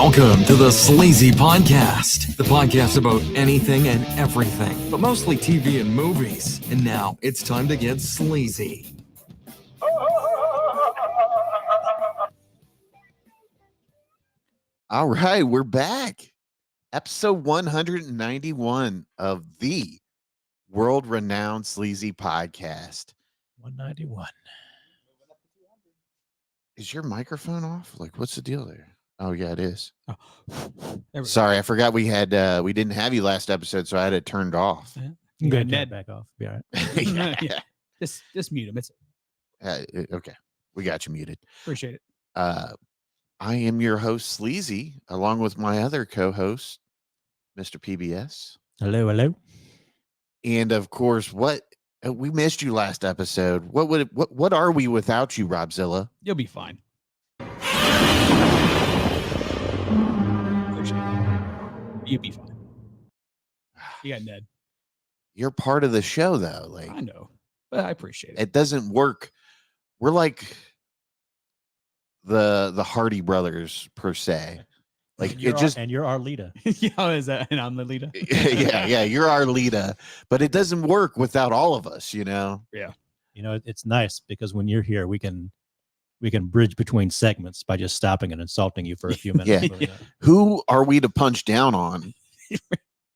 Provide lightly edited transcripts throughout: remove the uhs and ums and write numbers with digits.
Welcome to the Sleazy Podcast, the podcast about anything and everything, but mostly TV and movies. And now it's time to get sleazy. All right, we're back. Episode 191 of the world-renowned Sleazy Podcast. 191. Is your microphone off? Like, what's the deal there? Oh, yeah, it is. Oh. Sorry, I forgot we didn't have you last episode, so I had it turned off. Yeah. You Good, got Ned. Ned back off. Be all right. Yeah. Just mute him. It's Okay, we got you muted. appreciate it. I am your host, Sleazy, along with my other co-host, Mr. PBS. Hello. And of course, we missed you last episode. What are we without you, Robzilla? You'll be fine. You'll be fine. You got Ned. You're part of the show, though. Like, I know, but I appreciate it. it doesn't work. We're like the Hardy brothers per se. Like And you're our leader. Yeah, is that? And I'm the leader. yeah, you're our leader, but it doesn't work without all of us, you know. Yeah. You know, it's nice because when you're here, we can bridge between segments by just stopping and insulting you for a few minutes. Yeah. Who are we to punch down on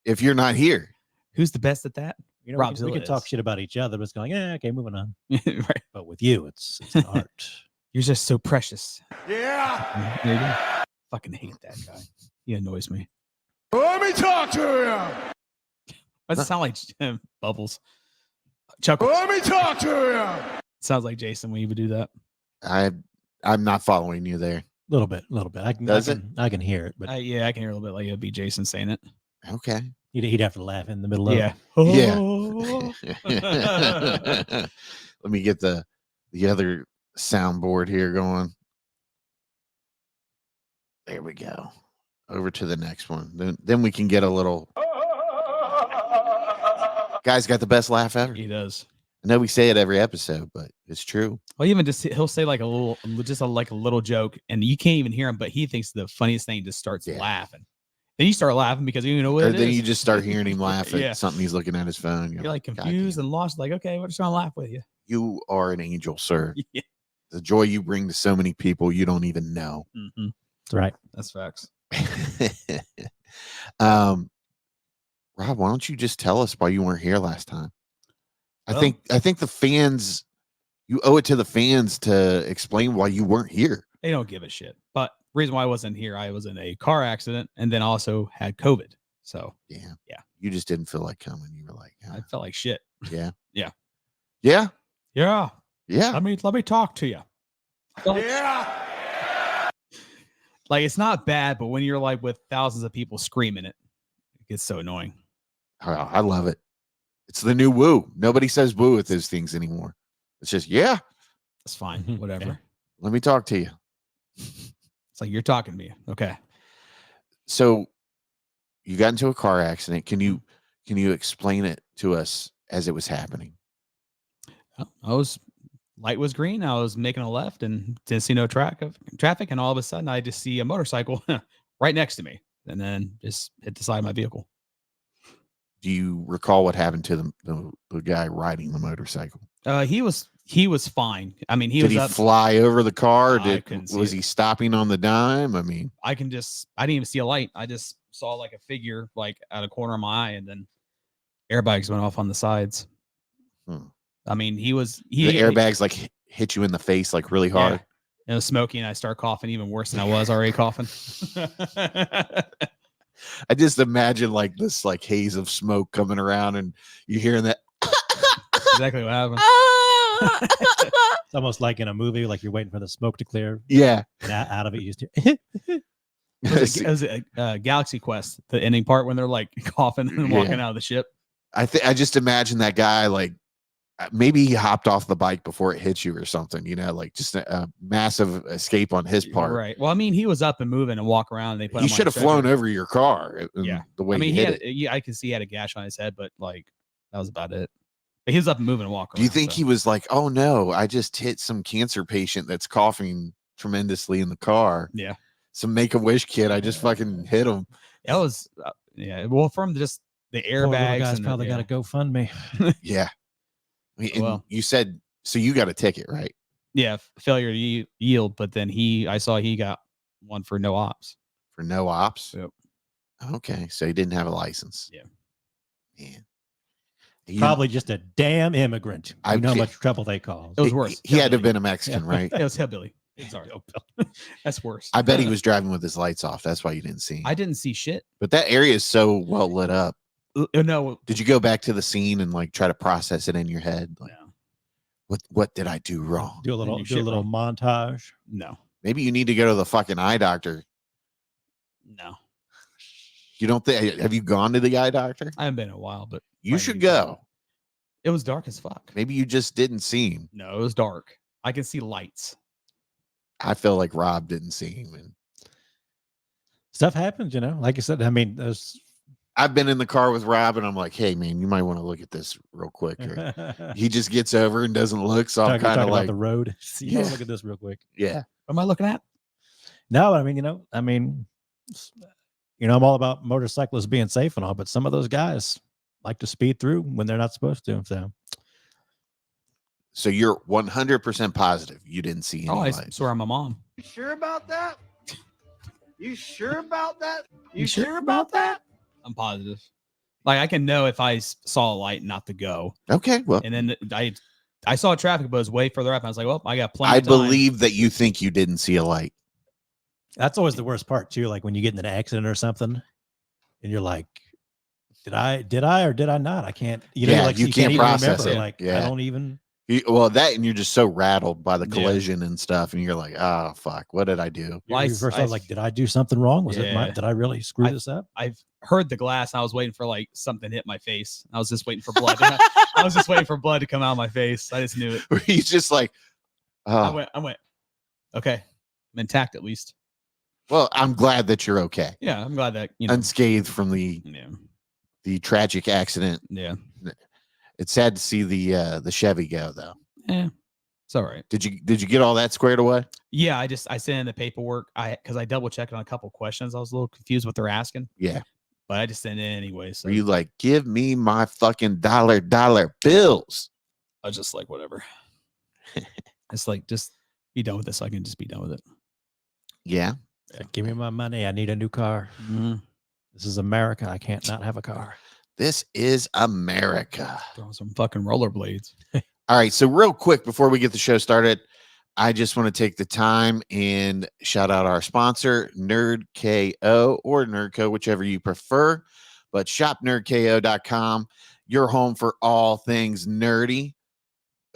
if you're not here? Who's the best at that? You know, we Robzilla can talk is. shit about each other, but it's going, yeah, okay, moving on. Right. But with you, it's an art. You're just so precious. Yeah. There you go. Fucking hate that guy. He annoys me. Let me talk to you. Why does it sound like Bubbles? Chuckles. Let me talk to you. Sounds like Jason when you would do that. I'm not following you there. A little bit. I can hear it, but Yeah, I can hear a little bit like it'd be Jason saying it. Okay. he'd have to laugh in the middle of Yeah. it. Yeah. Let me get the other soundboard here going. There we go. Over to the next one. Then we can get a little. Guy's got the best laugh ever. He does. I know we say it every episode, but it's true. Well, even just he'll say like a little joke, and you can't even hear him, but he thinks the funniest thing just starts Yeah. laughing. Then you start laughing because you know what Or it then is. you just start hearing him laugh at Yeah. something he's looking at his phone. You're like "God confused damn, and lost. Like, okay, we're just gonna laugh with you. you are an angel, sir. Yeah. The joy you bring to so many people you don't even know. Mm-hmm. That's right. That's facts. Rob, why don't you just tell us why you weren't here last time? I Well- think the fans, you owe it to the fans to explain why you weren't here. They don't give a shit. But reason why I wasn't here, I was in a car accident and then also had COVID. So Yeah. Yeah. You just didn't feel like coming. You were like, I felt like shit. yeah. Yeah. Yeah. Yeah. Yeah. Let me talk to you. Yeah. Like it's not bad, but when you're like with thousands of people screaming it gets so annoying. I love it. It's the new woo. Nobody says woo with those things anymore. It's just, yeah, It's fine. Mhm. Whatever. Yeah. let me talk to you. It's like you're talking to me. Okay. So you got into a car accident. Can you explain it to us as it was happening? Light was green. I was making a left and didn't see no traffic. And all of a sudden I just see a motorcycle right next to me and then just hit the side of my vehicle. Do you recall what happened to the guy riding the motorcycle? He was fine. I mean, Did he fly over the car? I couldn't see Was it. he stopping on the dime? I mean, I didn't even see a light. I just saw like a figure like out of the corner of my eye and then airbags went off on the sides. Hmm. I mean, the airbags like hit you in the face like really hard. It was smoky and I start coughing even worse than I was already coughing. I just imagine like this like haze of smoke coming around and you hearing that. Exactly what happened. It's almost like in a movie, like you're waiting for the smoke to clear. Yeah. And out of it, you just hear. It was a Galaxy Quest, the ending part when they're like coughing and walking out of the ship. I just imagine that guy like maybe he hopped off the bike before it hit you or something, you know, like just a massive escape on his part. Right. Well, I mean, he was up and moving and walk around. And they put He him on should a have flown stretcher. over your car. Yeah. The way I mean, he hit it. I could see he had a gash on his head, but like that was about it. But he was up and moving and walking. Do you think he was like, oh no, I just hit some cancer patient that's coughing tremendously in the car? Yeah. some Make-A-Wish kid. I just fucking hit him. That was yeah. Well, from just the Poor little airbags guy's and probably got to GoFundMe. Yeah. I mean, and Well. you said, so you got a ticket, right? yeah, failure to yield. But then I saw he got one for no ops. For no ops? Yep. Okay. So he didn't have a license. Yeah. Man. Probably just a damn immigrant. I You know how can't- much trouble they cause. It was worse. He had to have Hillbilly. been a Mexican, right? It was hillbilly. Sorry. That's worse. I bet he was driving with his lights off. That's why you didn't see him. I didn't see shit. But that area is so well lit up. No. Did you go back to the scene and like try to process it in your head? Like, No. what did I do wrong? Do a little, you do a shit little montage. No. Maybe you need to go to the fucking eye doctor. No. You don't think? Have you gone to the eye doctor? I haven't been in a while, but You might should need to. go. It was dark as fuck. Maybe you just didn't see him. No, it was dark. I can see lights. I feel like Rob didn't see him. And Stuff happens, you know. Like I said, I mean, there's. I've been in the car with Rob, and I'm like, "Hey, man, you might want to look at this real quick." Here. He just gets over and doesn't look. So I'm kind of about like, the road. See, Yeah. look at this real quick. "Yeah, What am I looking at? No, I mean, I'm all about motorcyclists being safe and all, but some of those guys like to speed through when they're not supposed to. So So you're 100% positive you didn't see any Oh, I lights. swear I'm a mom. You sure about that? You sure about that? You sure about that? I'm positive. Like I can know if I saw a light not to go. Okay, well, And then I saw traffic, but it was way further up. I was like, well, I got plenty I of time. believe that you think you didn't see a light. that's always the worst part too. Like when you get in an accident or something, and you're like, "Did I or did I not?" I can't. You know, Yeah, like you can't even process remember. it. Like Yeah. I don't even. Well, that and you're just so rattled by the Yeah. collision and stuff, and you're like, "Oh fuck, what did I do?" Well, I You're s- first I off, like, did I do something wrong? Was it my? Yeah. Did I really screw this up? I've heard the glass. And I was waiting for like something to hit my face. I was just waiting for blood. I was just waiting for blood to come out of my face. I just knew it. Where he's just like, I "Oh, went. Okay, I'm intact at least. well, I'm glad that you're okay, Yeah, I'm glad that you know. unscathed from the tragic accident." Yeah. It's sad to see the Chevy go, though. Yeah. It's all right. Did you get all that squared away? Yeah, I sent in the paperwork. Because I double checked on a couple questions. I was a little confused what they're asking, Yeah. but I just sent it in anyway. So Were you like, "Give me my fucking dollar bills"? I was just like, whatever. It's like just be done with this. So I can just be done with it. Yeah. Like, give me my money. I need a new car. This is America. I can't not have a car. This is America. Throwing some fucking rollerblades. All right. So real quick before we get the show started, I just want to take the time and shout out our sponsor, NerdKO or NerdCo, whichever you prefer. But shopnerdko.com, your home for all things nerdy,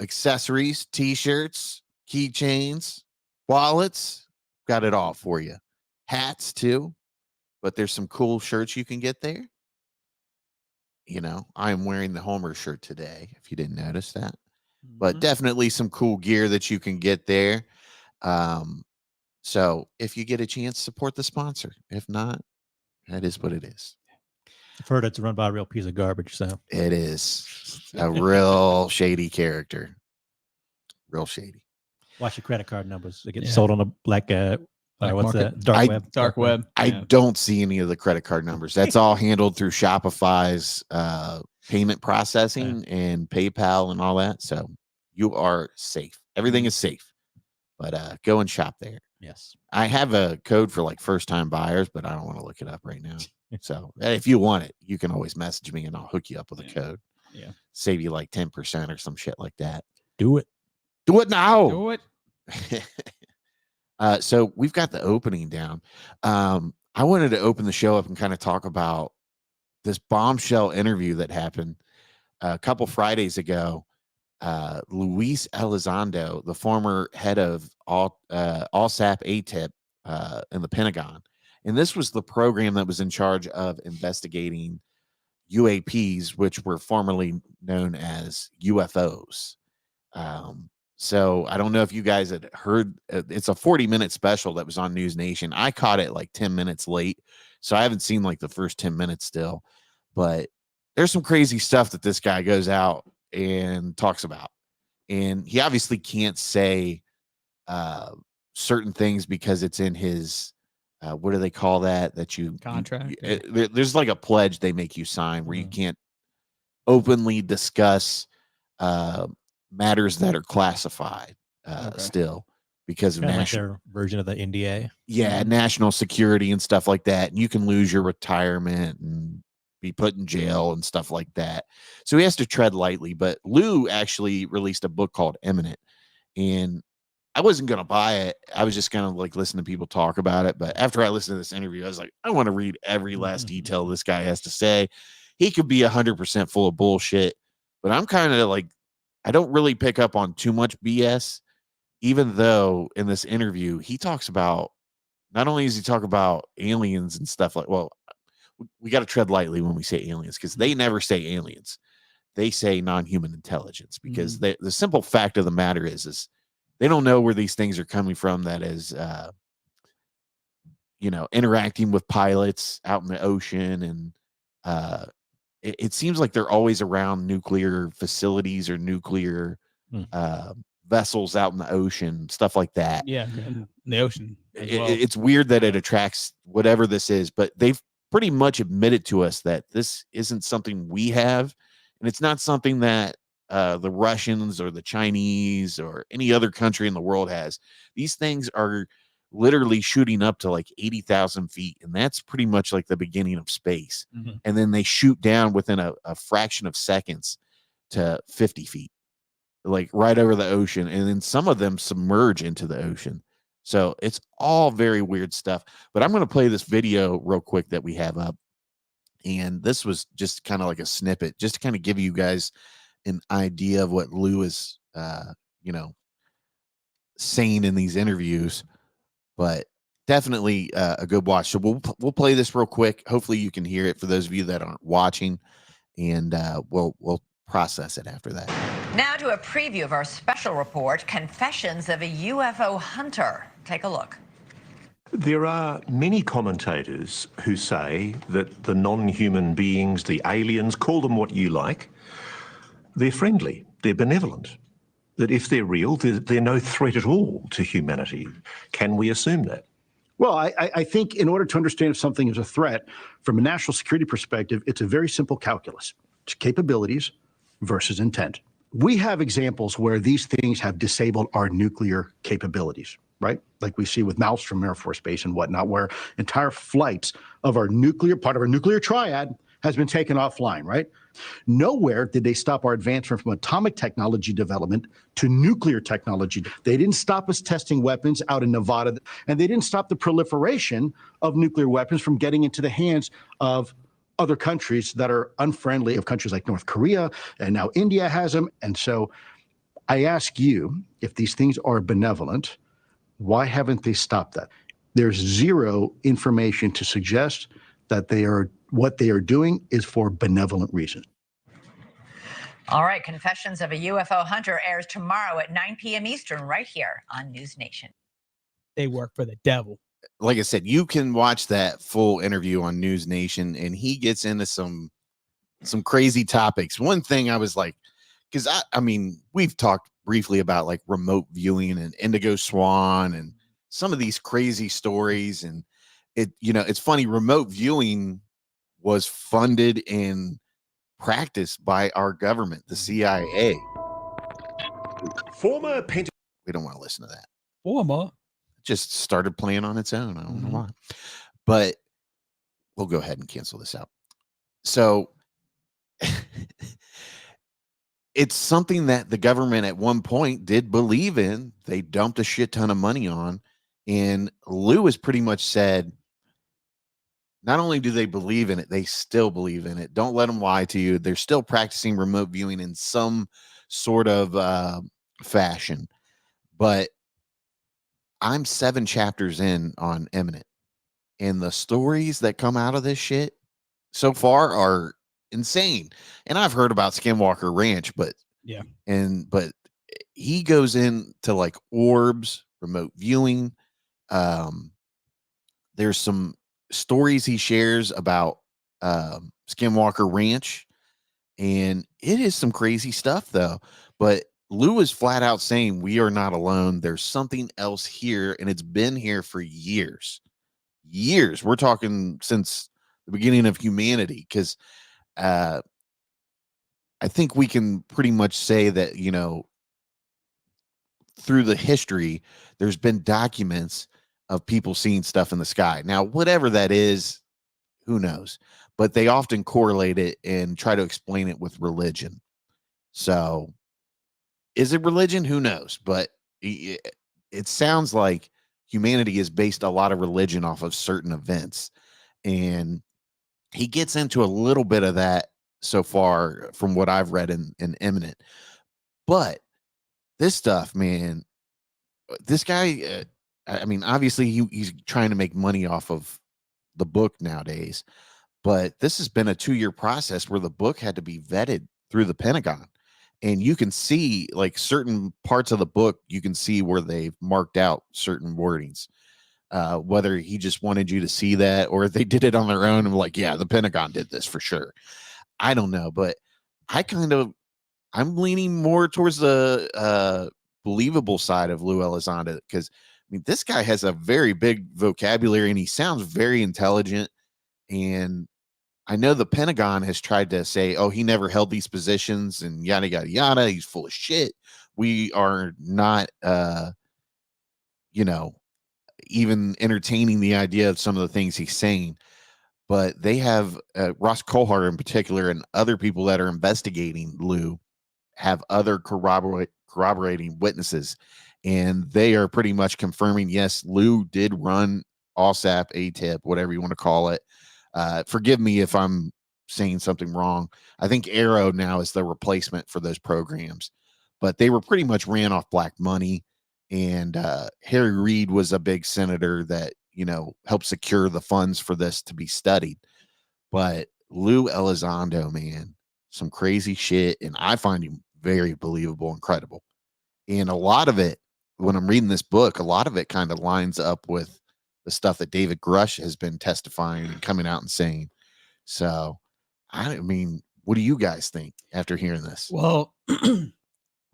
accessories, t-shirts, keychains, wallets, got it all for you. Hats too, but there's some cool shirts you can get there. You know, I am wearing the Homer shirt today, if you didn't notice that. But definitely some cool gear that you can get there. So if you get a chance, support the sponsor. If not, that is what it is. I've heard it's run by a real piece of garbage. So It is a real shady character. Real shady. watch your credit card numbers. They get Yeah. sold on a black Black what's market. that? Dark I- web. Dark web. I Yeah. don't see any of the credit card numbers. That's all handled through Shopify's payment processing and PayPal and all that. So you are safe. Everything is safe. But go and shop there. Yes. I have a code for like first time buyers, but I don't want to look it up right now. So if you want it, you can always message me and I'll hook you up with a Yeah. code. Yeah. Save you like 10% or some shit like that. Do it. Do it now. Do it. So we've got the opening down. I wanted to open the show up and kind of talk about this bombshell interview that happened a couple Fridays ago. Luis Elizondo, the former head of ALSAP AATIP in the Pentagon. And this was the program that was in charge of investigating UAPs, which were formerly known as UFOs. So I don't know if you guys had heard, it's a 40-minute special that was on News Nation. I caught it like 10 minutes late, so I haven't seen like the first 10 minutes still, but there's some crazy stuff that this guy goes out and talks about. And he obviously can't say certain things because it's in his what do they call that you Contract, there's like a pledge they make you sign where you Mhm. can't openly discuss matters that are classified Okay. still because of Kind of like national their version of the NDA. national security and stuff like that, and you can lose your retirement and be put in jail and stuff like that. So he has to tread lightly. But Lou actually released a book called Imminent, and I wasn't going to buy it. I was just going to like listen to people talk about it. But after I listened to this interview, I was like, I want to read every last detail this guy has to say. He could be 100% full of bullshit, but I'm kind of like, I don't really pick up on too much BS, even though in this interview, he talks about, not only does he talk about aliens and stuff like, well, we got to tread lightly when we say aliens because they never say aliens. They say non-human intelligence because the simple fact of the matter is they don't know where these things are coming from. That is, interacting with pilots out in the ocean. And it seems like they're always around nuclear facilities or nuclear vessels out in the ocean, stuff like that. Yeah, in the ocean as well. It's weird that it attracts whatever this is, but they've pretty much admitted to us that this isn't something we have. And it's not something that the Russians or the Chinese or any other country in the world has. These things are literally shooting up to like 80,000 feet. And that's pretty much like the beginning of space. Mhm. And then they shoot down within a fraction of seconds to 50 feet, like right over the ocean. And then some of them submerge into the ocean. So it's all very weird stuff. But I'm going to play this video real quick that we have up. And this was just kind of like a snippet, just to kind of give you guys an idea of what Lou is, saying in these interviews. But definitely a good watch. So we'll play this real quick. Hopefully you can hear it for those of you that aren't watching, and we'll process it after that. Now to a preview of our special report, Confessions of a UFO Hunter. Take a look. There are many commentators who say that the non-human beings, the aliens, call them what you like, they're friendly, they're benevolent, that if they're real, they're no threat at all to humanity. Can we assume that? Well, I think in order to understand if something is a threat, from a national security perspective, it's a very simple calculus. It's capabilities versus intent. We have examples where these things have disabled our nuclear capabilities, right? Like we see with Malmstrom Air Force Base and whatnot, where entire flights of our nuclear, part of our nuclear triad, has been taken offline, right? Nowhere did they stop our advancement from atomic technology development to nuclear technology. They didn't stop us testing weapons out in Nevada, and they didn't stop the proliferation of nuclear weapons from getting into the hands of other countries that are unfriendly, of countries like North Korea, and now India has them. And so I ask you, if these things are benevolent, why haven't they stopped that? There's zero information to suggest that what they are doing is for benevolent reasons. All right, Confessions of a UFO Hunter airs tomorrow at 9 p.m. Eastern right here on News Nation. They work for the devil. Like I said, you can watch that full interview on News Nation, and he gets into some crazy topics. One thing I was like, because I mean, we've talked briefly about like remote viewing and Indigo Swan and some of these crazy stories. And it's funny, remote viewing was funded and practiced by our government, the CIA. We don't want to listen to that. Former. Just started playing on its own. I don't know why, but we'll go ahead and cancel this out. So it's something that the government at one point did believe in. They dumped a shit ton of money on, and Lou has pretty much said, not only do they believe in it, they still believe in it. Don't let them lie to you. They're still practicing remote viewing in some sort of fashion, but I'm 7 chapters in on Imminent, and the stories that come out of this shit so far are insane. And I've heard about Skinwalker Ranch, but he goes into like orbs, remote viewing. There's some stories he shares about Skinwalker Ranch, and it is some crazy stuff though. But Lou is flat out saying we are not alone. There's something else here, and it's been here for years. years. We're talking since the beginning of humanity, because I think we can pretty much say that, through the history, there's been documents of people seeing stuff in the sky. Now, whatever that is, who knows? But they often correlate it and try to explain it with religion. So, is it religion? Who knows? But it sounds like humanity is based a lot of religion off of certain events. And he gets into a little bit of that so far from what I've read in Imminent. But this stuff, man, this guy, I mean, obviously he's trying to make money off of the book nowadays, but this has been a 2-year process where the book had to be vetted through the Pentagon. And you can see, like, certain parts of the book, you can see where they've marked out certain wordings. Whether he just wanted you to see that or if they did it on their own and like, yeah, the Pentagon did this for sure. I don't know, but I'm leaning more towards the believable side of Lou Elizondo, because I mean, this guy has a very big vocabulary and he sounds very intelligent. And I know the Pentagon has tried to say, oh, he never held these positions and yada, yada, yada. He's full of shit. We are not, even entertaining the idea of some of the things he's saying. But they have Ross Coulthart in particular and other people that are investigating Lou have other corroborating witnesses. And they are pretty much confirming, yes, Lou did run AATIP, AATIP, whatever you want to call it. Forgive me if I'm saying something wrong. I think Arrow now is the replacement for those programs, but they were pretty much ran off black money. And Harry Reid was a big senator that, helped secure the funds for this to be studied. But Lou Elizondo, man, some crazy shit. And I find him very believable and credible. And a lot of it, when I'm reading this book, a lot of it kind of lines up with the stuff that David Grush has been testifying and coming out and saying. So, I mean, what do you guys think after hearing this? Well,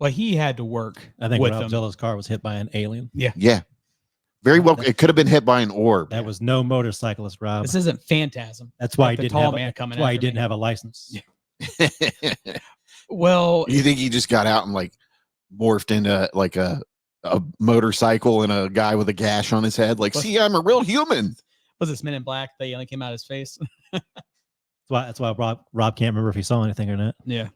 he had to work. I think with Robzilla's car was hit by an alien. Yeah. Very well. It could have been hit by an orb. That was no motorcyclist, Rob. This isn't Phantasm. That's why Like he the didn't tall have. man That's coming why he after didn't me. have a license. Well, You think he just got out and like morphed into like a motorcycle and a guy with a gash on his head? Like, see, I'm a real human. Was this Men in Black? The alien came out of his face. That's why Rob can't remember if he saw anything or not. Yeah.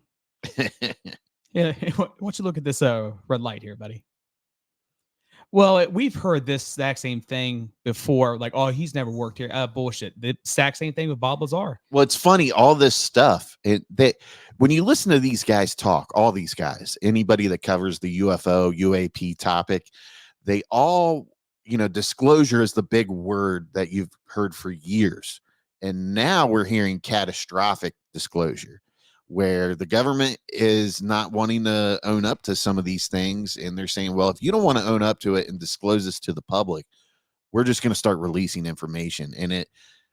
Yeah. Why don't you look at this red light here, buddy? Well, we've heard this exact same thing before. Like, oh, he's never worked here. Bullshit. The exact same thing with Bob Lazar. Well, it's funny, all this stuff. When you listen to these guys talk, all these guys, anybody that covers the UFO, UAP topic, they all, disclosure is the big word that you've heard for years. And now we're hearing catastrophic disclosure, where the government is not wanting to own up to some of these things. And they're saying, well, if you don't want to own up to it and disclose this to the public, we're just going to start releasing information. And it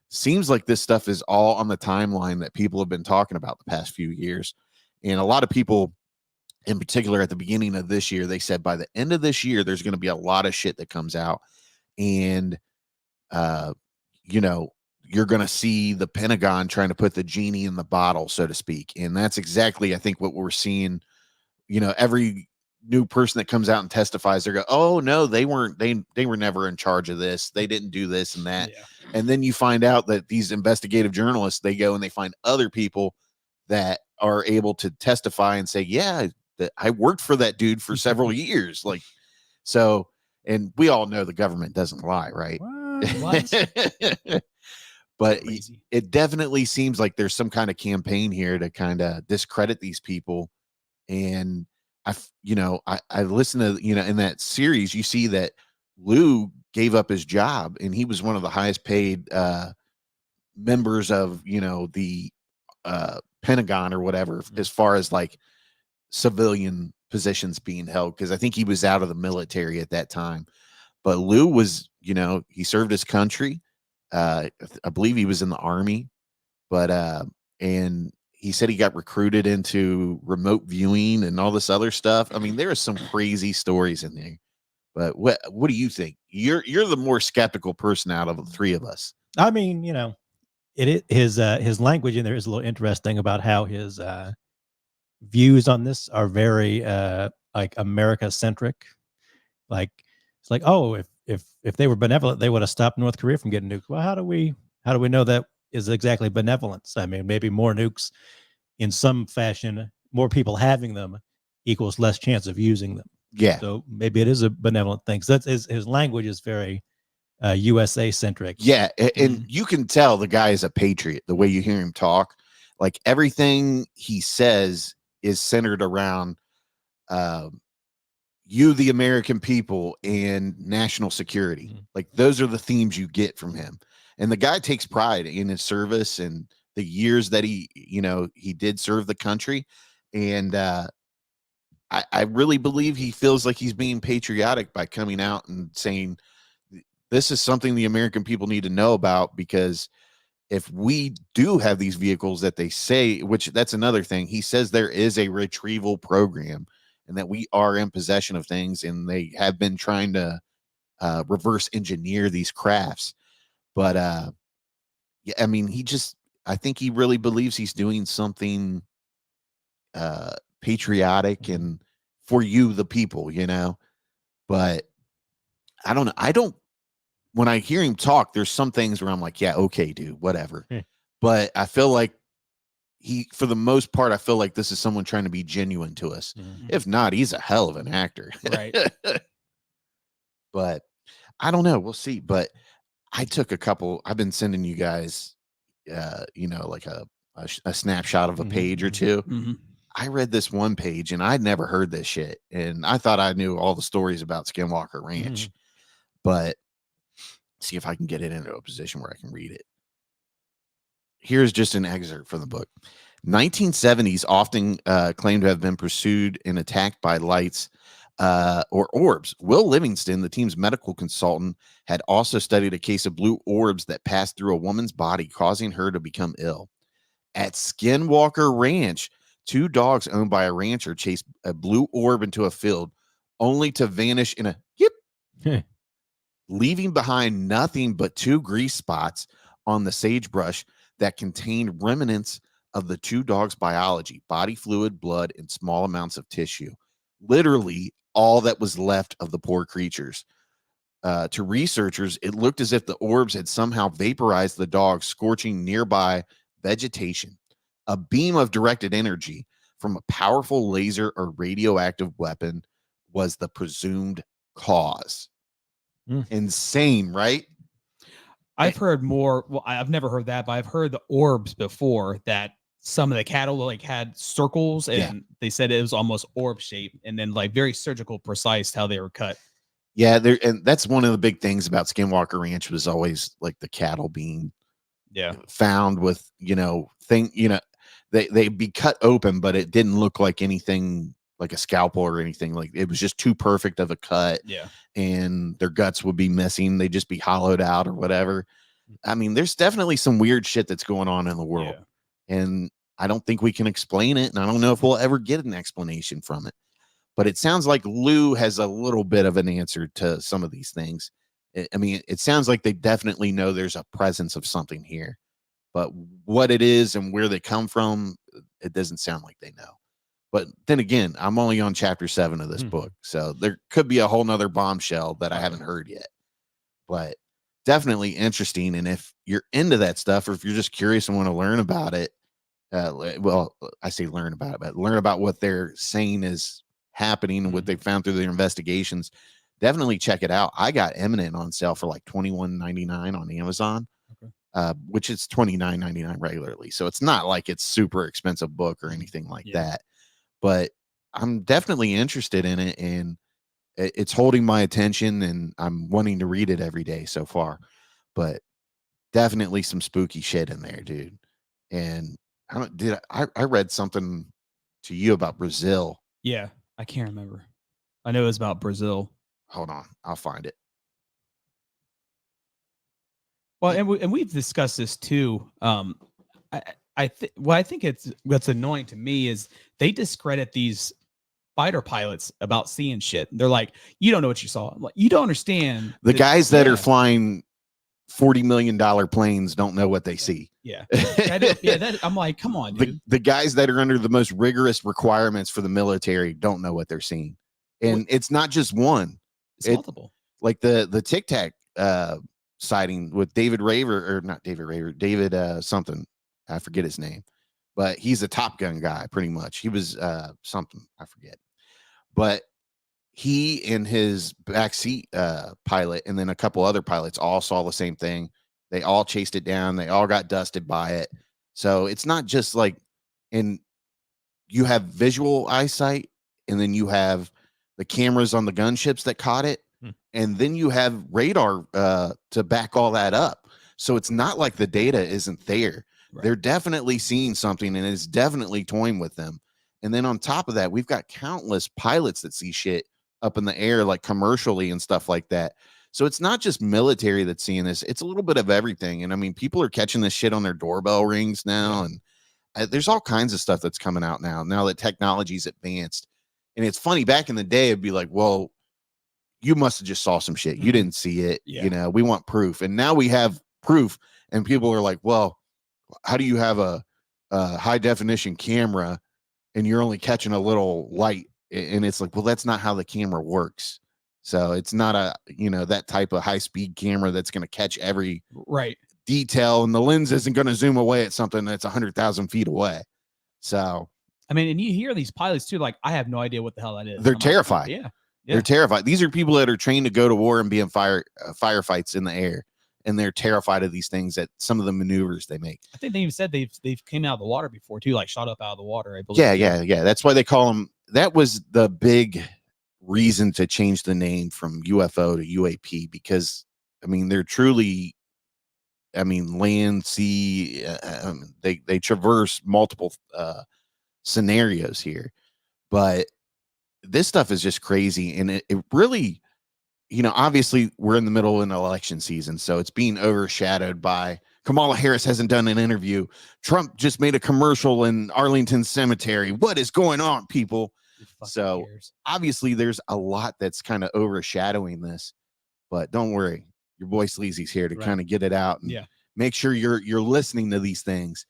seems like this stuff is all on the timeline that people have been talking about the past few years. And a lot of people, in particular at the beginning of this year, they said by the end of this year, there's going to be a lot of shit that comes out. And, you're going to see the Pentagon trying to put the genie in the bottle, so to speak. And that's exactly, I think, what we're seeing. Every new person that comes out and testifies, they go, oh no, they weren't, they were never in charge of this. They didn't do this and that. Yeah. And then you find out that these investigative journalists, they go and they find other people that are able to testify and say, yeah, that I worked for that dude for several years. Like, so, and we all know the government doesn't lie, right? What? But it definitely seems like there's some kind of campaign here to kind of discredit these people. And I listened to, in that series, you see that Lou gave up his job and he was one of the highest paid members of, the Pentagon or whatever, as far as like civilian positions being held. Cause I think he was out of the military at that time, but Lou was, he served his country. I believe he was in the Army, but and he said he got recruited into remote viewing and all this other stuff. I mean, there are some crazy stories in there, But what do you think? You're the more skeptical person out of the three of us. I mean, his language in there is a little interesting about how his views on this are very like America centric. Like it's like, oh, if they were benevolent, they would have stopped North Korea from getting nuked. Well, how do we know that is exactly benevolence? I mean, maybe more nukes in some fashion, more people having them equals less chance of using them. Yeah. So maybe it is a benevolent thing. So that's his language is very USA centric. Yeah, and you can tell the guy is a patriot the way you hear him talk. Like everything he says is centered around you, the American people, and national security. Like those are the themes you get from him. And the guy takes pride in his service and the years that he did serve the country. And I really believe he feels like he's being patriotic by coming out and saying, this is something the American people need to know about, because if we do have these vehicles that they say, which that's another thing, he says there is a retrieval program and that we are in possession of things, and they have been trying to reverse engineer these crafts. But yeah, I mean, I think he really believes he's doing something patriotic and for you, the people, but I don't know. When I hear him talk, there's some things where I'm like, yeah, okay, dude, whatever. But I feel like for the most part, I feel like this is someone trying to be genuine to us. If not, he's a hell of an actor. Right. But I don't know. We'll see. But I took I've been sending you guys, like a snapshot of a page or two. I read this one page and I'd never heard this shit. And I thought I knew all the stories about Skinwalker Ranch, but see if I can get it into a position where I can read it. Here's just an excerpt from the book. 1970s often claimed to have been pursued and attacked by lights or orbs. Will Livingston, the team's medical consultant, had also studied a case of blue orbs that passed through a woman's body, causing her to become ill. At Skinwalker Ranch, 2 dogs owned by a rancher chased a blue orb into a field, only to vanish in a yip, leaving behind nothing but 2 grease spots on the sagebrush that contained remnants of the 2 dogs' biology, body fluid, blood, and small amounts of tissue. Literally all that was left of the poor creatures. To researchers, it looked as if the orbs had somehow vaporized the dogs, scorching nearby vegetation. A beam of directed energy from a powerful laser or radioactive weapon was the presumed cause. Insane, right? I've heard more. Well, I've never heard that, but I've heard the orbs before, that some of the cattle like had circles, and they said it was almost orb shaped, and then like very surgical, precise how they were cut. Yeah, and that's one of the big things about Skinwalker Ranch was always like the cattle being found with they'd be cut open, but it didn't look like anything like a scalpel or anything. Like it was just too perfect of a cut. Yeah. And their guts would be missing. They'd just be hollowed out or whatever. I mean, there's definitely some weird shit that's going on in the world. Yeah. And I don't think we can explain it. And I don't know if we'll ever get an explanation from it. But it sounds like Lou has a little bit of an answer to some of these things. I mean, it sounds like they definitely know there's a presence of something here. But what it is and where they come from, it doesn't sound like they know. But then again, I'm only on chapter 7 of this book. So there could be a whole nother bombshell that I haven't heard yet. But definitely interesting. And if you're into that stuff, or if you're just curious and want to learn about it, well, I say learn about it, but learn about what they're saying is happening and what they found through their investigations, definitely check it out. I got Imminent on sale for like $21.99 on Amazon. Which is $29.99 regularly. So it's not like it's super expensive book or anything like that. But I'm definitely interested in it, and it's holding my attention, and I'm wanting to read it every day so far. But definitely some spooky shit in there, dude. And I read something to you about Brazil. Yeah, I can't remember. I know it was about Brazil. Hold on, I'll find it. Well, and we've discussed this too. I think what's annoying to me is they discredit these fighter pilots about seeing shit. They're like, you don't know what you saw. I'm like, you don't understand. The guys that are flying $40 million planes don't know what they see. Yeah. I'm like, come on, dude. The guys that are under the most rigorous requirements for the military don't know what they're seeing. And it's not just one. It's multiple. Like the Tic Tac sighting with David something. I forget his name. But he's a Top Gun guy, pretty much. He was something, I forget. But he and his backseat pilot and then a couple other pilots all saw the same thing. They all chased it down. They all got dusted by it. So it's not just like, and you have visual eyesight, and then you have the cameras on the gunships that caught it, and then you have radar to back all that up. So it's not like the data isn't there. Right. They're definitely seeing something, and it's definitely toying with them. And then on top of that, we've got countless pilots that see shit up in the air, like commercially and stuff like that. So it's not just military that's seeing this. It's a little bit of everything. And I mean, people are catching this shit on their doorbell rings now. And there's all kinds of stuff that's coming out now that technology's advanced. And it's funny, back in the day, it'd be like, well, you must have just saw some shit. You didn't see it. You know, we want proof. And now we have proof. And people are like, well, how do you have a high definition camera and you're only catching a little light? And it's like, well, that's not how the camera works. So it's not that type of high speed camera that's going to catch every detail, and the lens isn't going to zoom away at something that's 100,000 feet away. So, I mean, and you hear these pilots too, like, I have no idea what the hell that is. They're terrified. Like, they're terrified. These are people that are trained to go to war and be in firefights in the air. And they're terrified of these things, that some of the maneuvers they make. I think they even said they've came out of the water before too, like shot up out of the water, I believe. Yeah. That's why they call them. That was the big reason to change the name from UFO to UAP, because I mean, they're truly, land, sea, they traverse multiple scenarios here. But this stuff is just crazy, and it really, obviously we're in the middle of an election season, so it's being overshadowed by Kamala Harris hasn't done an interview. Trump just made a commercial in Arlington Cemetery. What is going on, people? So obviously there's a lot that's kind of overshadowing this, but don't worry. Your boy Sleazy's here to kind of get it out and make sure you're listening to these things.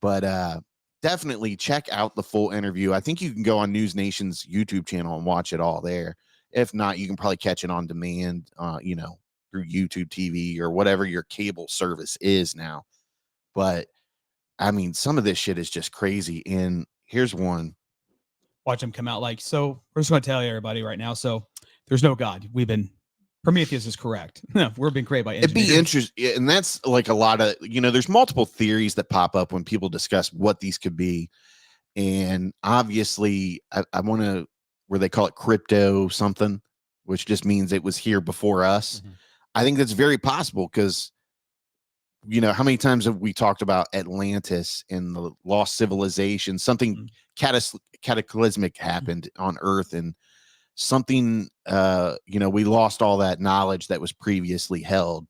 But definitely check out the full interview. I think you can go on News Nation's YouTube channel and watch it all there. If not, you can probably catch it on demand, through YouTube TV or whatever your cable service is now. But I mean, some of this shit is just crazy. And here's one. Watch them come out like, so we're just going to tell everybody right now. So there's no God. Prometheus is correct. We're being created by engineers. It'd be interesting. And that's like a lot of, there's multiple theories that pop up when people discuss what these could be. And obviously I want to, where they call it crypto something, which just means it was here before us. I think that's very possible because, how many times have we talked about Atlantis and the lost civilization? Something cataclysmic happened on Earth, and something, we lost all that knowledge that was previously held.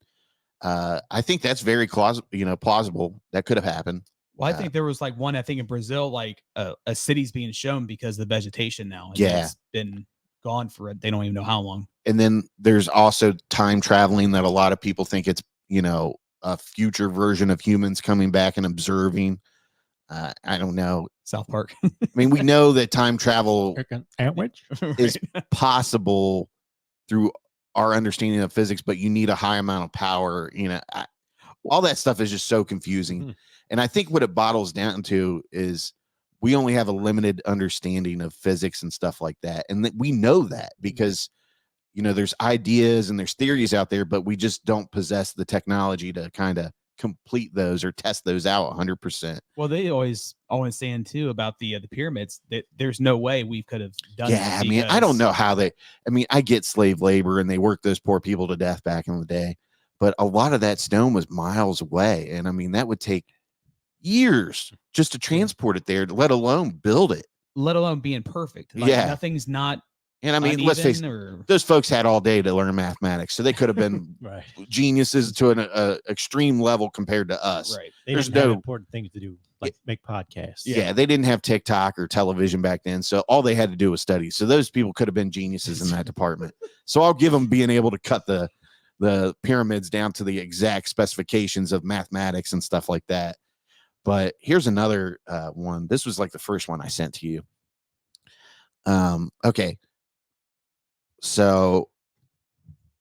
I think that's very plausible. That could have happened. Well, I think there was like one, I think in Brazil, like a city's being shown because of the vegetation now. And it's been gone for they don't even know how long. And then there's also time traveling that a lot of people think it's, a future version of humans coming back and observing. I don't know. South Park. I mean, we know that time travel is possible through our understanding of physics, but you need a high amount of power. All that stuff is just so confusing. And I think what it bottles down to is we only have a limited understanding of physics and stuff like that. And that we know that because, there's ideas and there's theories out there, but we just don't possess the technology to kind of complete those or test those out 100%. Well, they always saying too about the pyramids that there's no way we could have done. Yeah, I mean, I don't know how I get slave labor and they worked those poor people to death back in the day, but a lot of that stone was miles away. And I mean, that would take years just to transport it there, let alone build it, let alone being perfect. Like, nothing's not And I mean, let's face it, Or... those folks had all day to learn mathematics, so they could have been right. geniuses to an extreme level compared to us. Right. They There's didn't have no important things to do, like make podcasts. Yeah, they didn't have TikTok or television back then, so all they had to do was study. So those people could have been geniuses in that department. So I'll give them being able to cut the pyramids down to the exact specifications of mathematics and stuff like that. But here's another one. This was like the first one I sent to you. Okay. So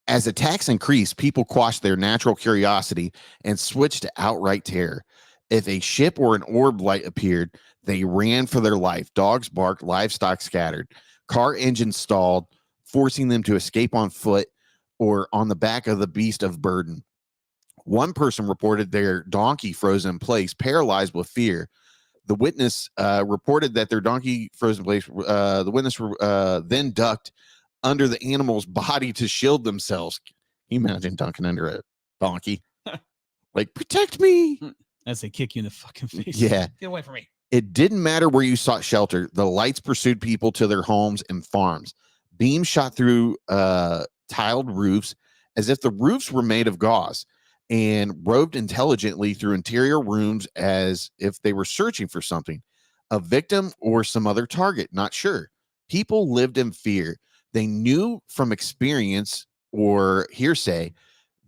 as attacks increased, people quashed their natural curiosity and switched to outright terror. If a ship or an orb light appeared, they ran for their life. Dogs barked, livestock scattered, car engines stalled, forcing them to escape on foot or on the back of the beast of burden. One person reported their donkey froze in place, paralyzed with fear. The witness reported that their donkey froze in place. The witness then ducked under the animal's body to shield themselves. Can you imagine dunking under a donkey? Like, protect me. As they kick you in the fucking face. Yeah. Get away from me. It didn't matter where you sought shelter. The lights pursued people to their homes and farms. Beams shot through tiled roofs as if the roofs were made of gauze and roved intelligently through interior rooms as if they were searching for something, a victim or some other target, not sure. People lived in fear. They knew from experience or hearsay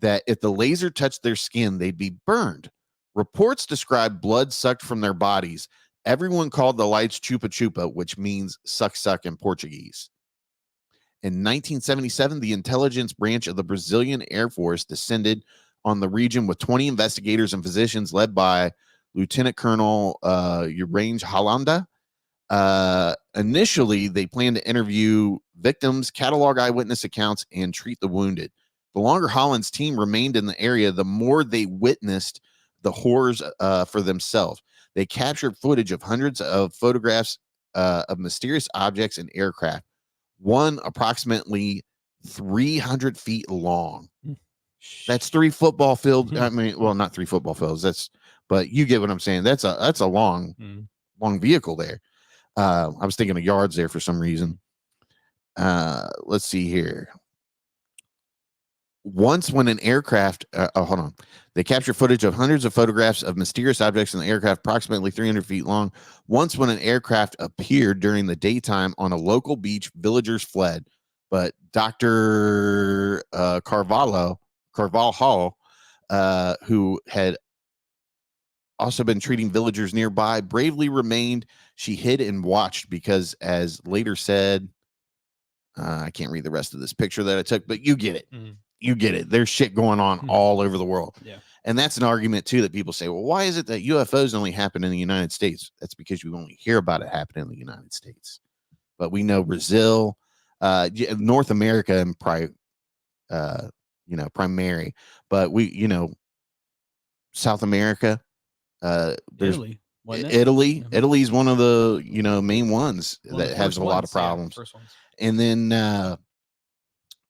that if the laser touched their skin, they'd be burned. Reports described blood sucked from their bodies. Everyone called the lights chupa chupa, which means suck suck in Portuguese. In 1977, the intelligence branch of the Brazilian Air Force descended on the region with 20 investigators and physicians led by Lieutenant Colonel Urange Holanda. Initially, they planned to interview victims, catalog eyewitness accounts, and treat the wounded. The longer Holland's team remained in the area, the more they witnessed the horrors for themselves. They captured footage of hundreds of photographs of mysterious objects and aircraft, one approximately 300 feet long. That's 3 football fields. I mean, well, not 3 football fields. But you get what I'm saying. That's a long vehicle there. I was thinking of yards there for some reason. Let's see here. Once when an aircraft, hold on. They captured footage of hundreds of photographs of mysterious objects in the aircraft, approximately 300 feet long. Once when an aircraft appeared during the daytime on a local beach, villagers fled. But Dr. Carvalho, who had also been treating villagers nearby, bravely remained. She hid and watched because, as later said, I can't read the rest of this picture that I took, but you get it. You get it. There's shit going on all over the world. Yeah. And that's an argument, too, that people say, well, why is it that UFOs only happen in the United States? That's because you only hear about it happening in the United States. But we know Brazil, North America, and primary. But South America, there's Italy. Italy is one of the main ones that has a lot of problems. And then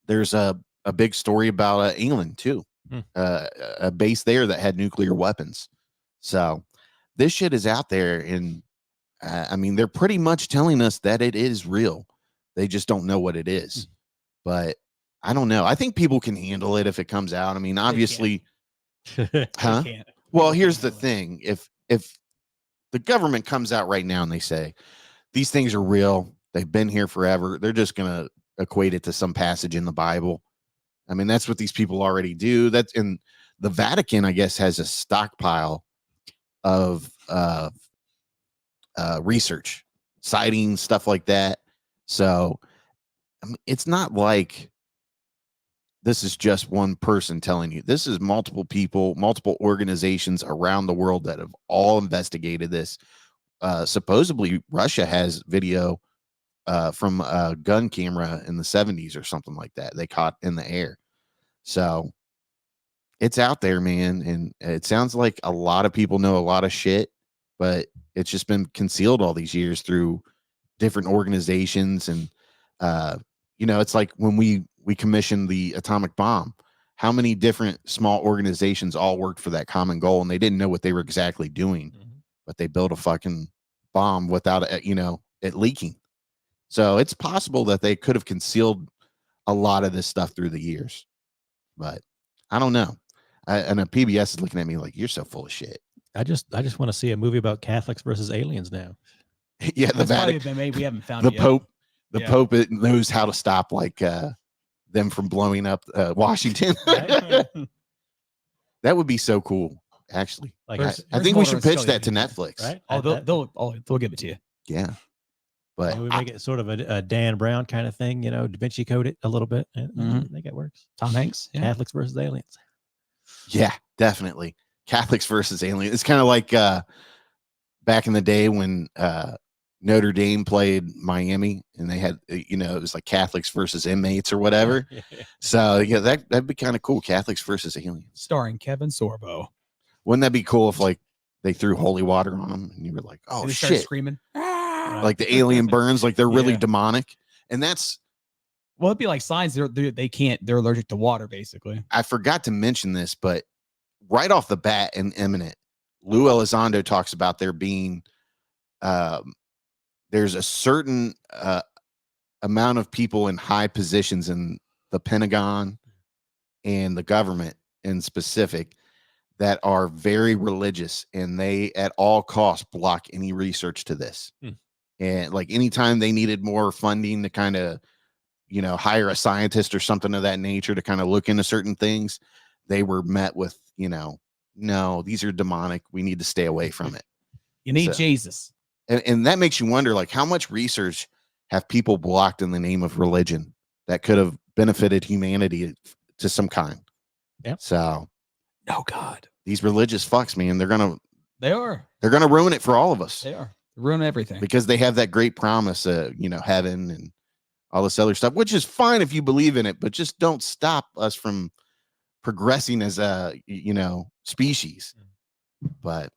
there's a big story about England too, a base there that had nuclear weapons. So this shit is out there, and I mean, they're pretty much telling us that it is real. They just don't know what it is. But I don't know. I think people can handle it if it comes out. I mean, obviously, huh? Well, here's the thing. If the government comes out right now and they say these things are real, they've been here forever, they're just going to equate it to some passage in the Bible. I mean, that's what these people already do. That's in the Vatican, I guess, has a stockpile of research, sightings, stuff like that. So I mean, it's not like this is just one person telling you. This is multiple people, multiple organizations around the world that have all investigated this. Supposedly, Russia has video from a gun camera in the 70s or something like that they caught in the air. So it's out there, man. And it sounds like a lot of people know a lot of shit, but it's just been concealed all these years through different organizations. And, it's like when we commissioned the atomic bomb, how many different small organizations all worked for that common goal, and they didn't know what they were exactly doing, but they built a fucking bomb without it leaking. So it's possible that they could have concealed a lot of this stuff through the years, but I don't know. And a PBS is looking at me like, you're so full of shit. I just want to see a movie about Catholics versus aliens now. Yeah, the That's probably Vatican, been made. We haven't found the it Pope, yet. Pope it knows how to stop like them from blowing up Washington. That would be so cool, actually. Like, I think we should pitch that to Netflix. right? Oh, they'll give it to you. Yeah, but we make it sort of a Dan Brown kind of thing, Da Vinci Code it a little bit. I think it works. Tom Hanks, Catholics versus aliens. yeah, definitely Catholics versus aliens. It's kind of like back in the day when Notre Dame played Miami, and they had it was like Catholics versus inmates or whatever. So yeah, that'd be kind of cool. Catholics versus aliens, starring Kevin Sorbo. Wouldn't that be cool if like they threw holy water on them and you were like, oh And they started shit, screaming. like the alien burns, like they're really demonic. And that's, well, it'd be like signs they're allergic to water, basically. I forgot to mention this, but right off the bat in Imminent, Lou Elizondo talks about there being there's a certain amount of people in high positions in the Pentagon and the government in specific that are very religious, and they at all costs block any research to this. And like anytime they needed more funding to kind of, hire a scientist or something of that nature to kind of look into certain things, they were met with, no, these are demonic. We need to stay away from it. You need Jesus. And that makes you wonder, like, how much research have people blocked in the name of religion that could have benefited humanity to some kind? Yeah. So, oh God, these religious fucks, man, they're gonna ruin it for all of us. They are ruin everything because they have that great promise, heaven and all this other stuff, which is fine if you believe in it, but just don't stop us from progressing as a species. But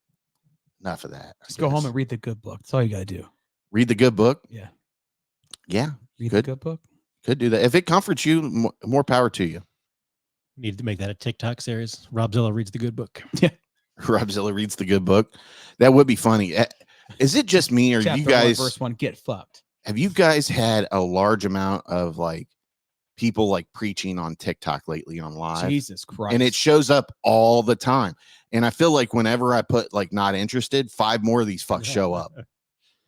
enough of that. Just go home and read the good book. That's all you gotta do. Read the good book. Yeah. Read the good book. Could do that if it comforts you. More power to you. Need to make that a TikTok series. Robzilla reads the good book. Yeah. Robzilla reads the good book. That would be funny. Is it just me, or Chapter you guys? 1, verse 1, get fucked. Have you guys had a large amount of like people like preaching on TikTok lately on live? Jesus Christ. And it shows up all the time. And I feel like whenever I put like not interested, 5 more of these fucks show up.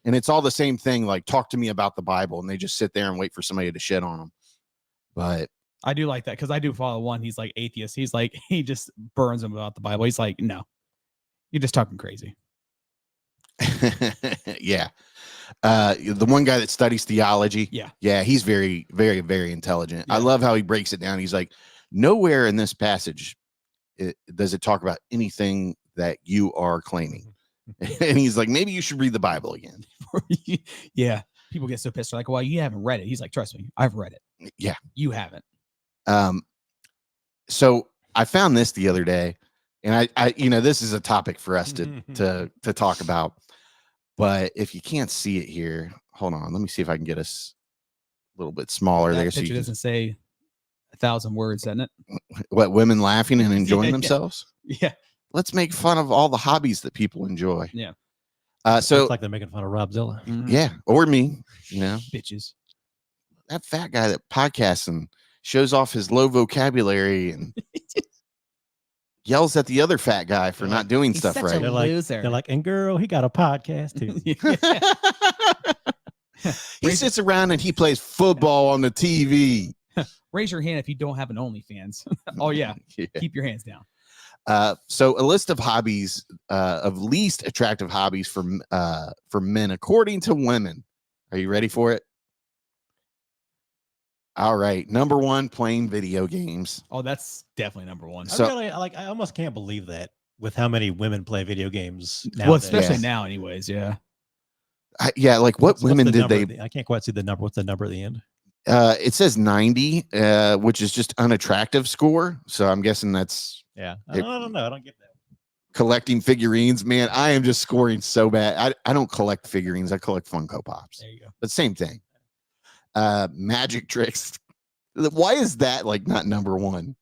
And it's all the same thing. Like, talk to me about the Bible. And they just sit there and wait for somebody to shit on them. But I do like that because I do follow one. He's like atheist. He's like, he just burns him about the Bible. He's like, no, you're just talking crazy. Yeah. The one guy that studies theology. Yeah. He's very, very, very intelligent. I love how he breaks it down. He's like, nowhere in this passage does it talk about anything that you are claiming. And he's like, maybe you should read the Bible again. Yeah. People get so pissed. They're like, well, you haven't read it. He's like, trust me, I've read it. Yeah. You haven't. So I found this the other day, and I this is a topic for us to talk about. But if you can't see it here, hold on. Let me see if I can get us a little bit smaller that there. Picture doesn't say 1,000 words, doesn't it? What, women laughing and enjoying Yeah. themselves? Yeah. Let's make fun of all the hobbies that people enjoy. Yeah. So Looks like they're making fun of Robzilla. yeah, or me, Bitches. that fat guy that podcasts and shows off his low vocabulary and yells at the other fat guy for not doing He's stuff such right. a loser. They're like, and girl, he got a podcast too. He sits around and he plays football on the TV. Raise your hand if you don't have an OnlyFans. Oh yeah. Keep your hands down. So a list of hobbies, of least attractive hobbies for men, according to women. Are you ready for it? All right. Number 1, playing video games. Oh, that's definitely number 1. So- I almost can't believe that with how many women play video games now. Well, especially now, anyways. Yeah. Yeah. Like what women did number they? I can't quite see the number. What's the number at the end? It says 90, which is just unattractive score. So I'm guessing that's Yeah. I don't know. I don't get that. collecting figurines. Man, I am just scoring so bad. I don't collect figurines. I collect Funko Pops. There you go. But same thing. Magic tricks. Why is that like not number 1?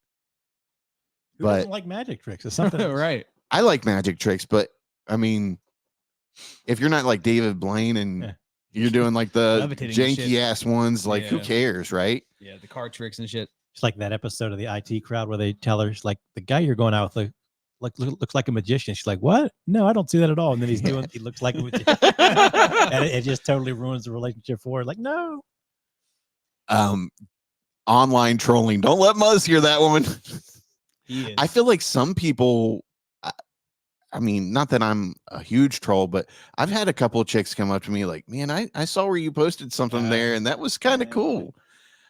Who doesn't like magic tricks? It's something else. Right. I like magic tricks, but I mean, if you're not like David Blaine and You're doing like the Levitating and shit. janky ass ones. Like, who Yeah. cares, right? Yeah, the card tricks and shit. It's like that episode of the IT Crowd where they tell her, she's like, the guy you're going out with looks like a magician. She's like, what? No, I don't see that at all. And then he looks like a magician. And it just totally ruins the relationship for her. Like, no. Online trolling. Don't let Muzz hear that one. I feel like some people, I mean, not that I'm a huge troll, but I've had a couple of chicks come up to me like, man, I saw where you posted something there and that was kind of cool.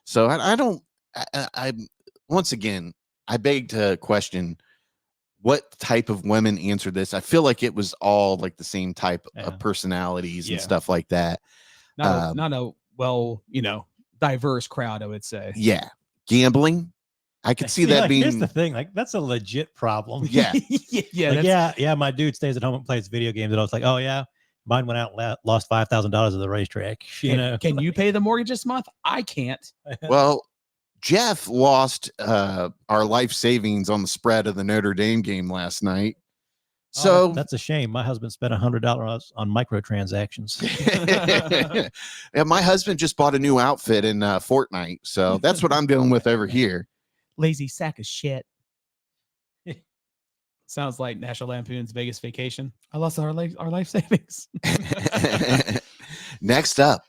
So I once again, I beg to question what type of women answered this. I feel like it was all like the same type of personalities and stuff like that. Not a well, diverse crowd, I would say. Yeah. Gambling. I could see that being. Here's the thing, like that's a legit problem. Yeah. Yeah. My dude stays at home and plays video games, and I was like, oh yeah, mine went out and lost $5,000 at the racetrack. Can you pay the mortgage this month? I can't. Well, Jeff lost our life savings on the spread of the Notre Dame game last night. So that's a shame. My husband spent $100 on microtransactions. Yeah, my husband just bought a new outfit in Fortnite, so that's what I'm dealing with over here. Lazy sack of shit. Sounds like National Lampoon's Vegas Vacation. I lost our life savings. Next up,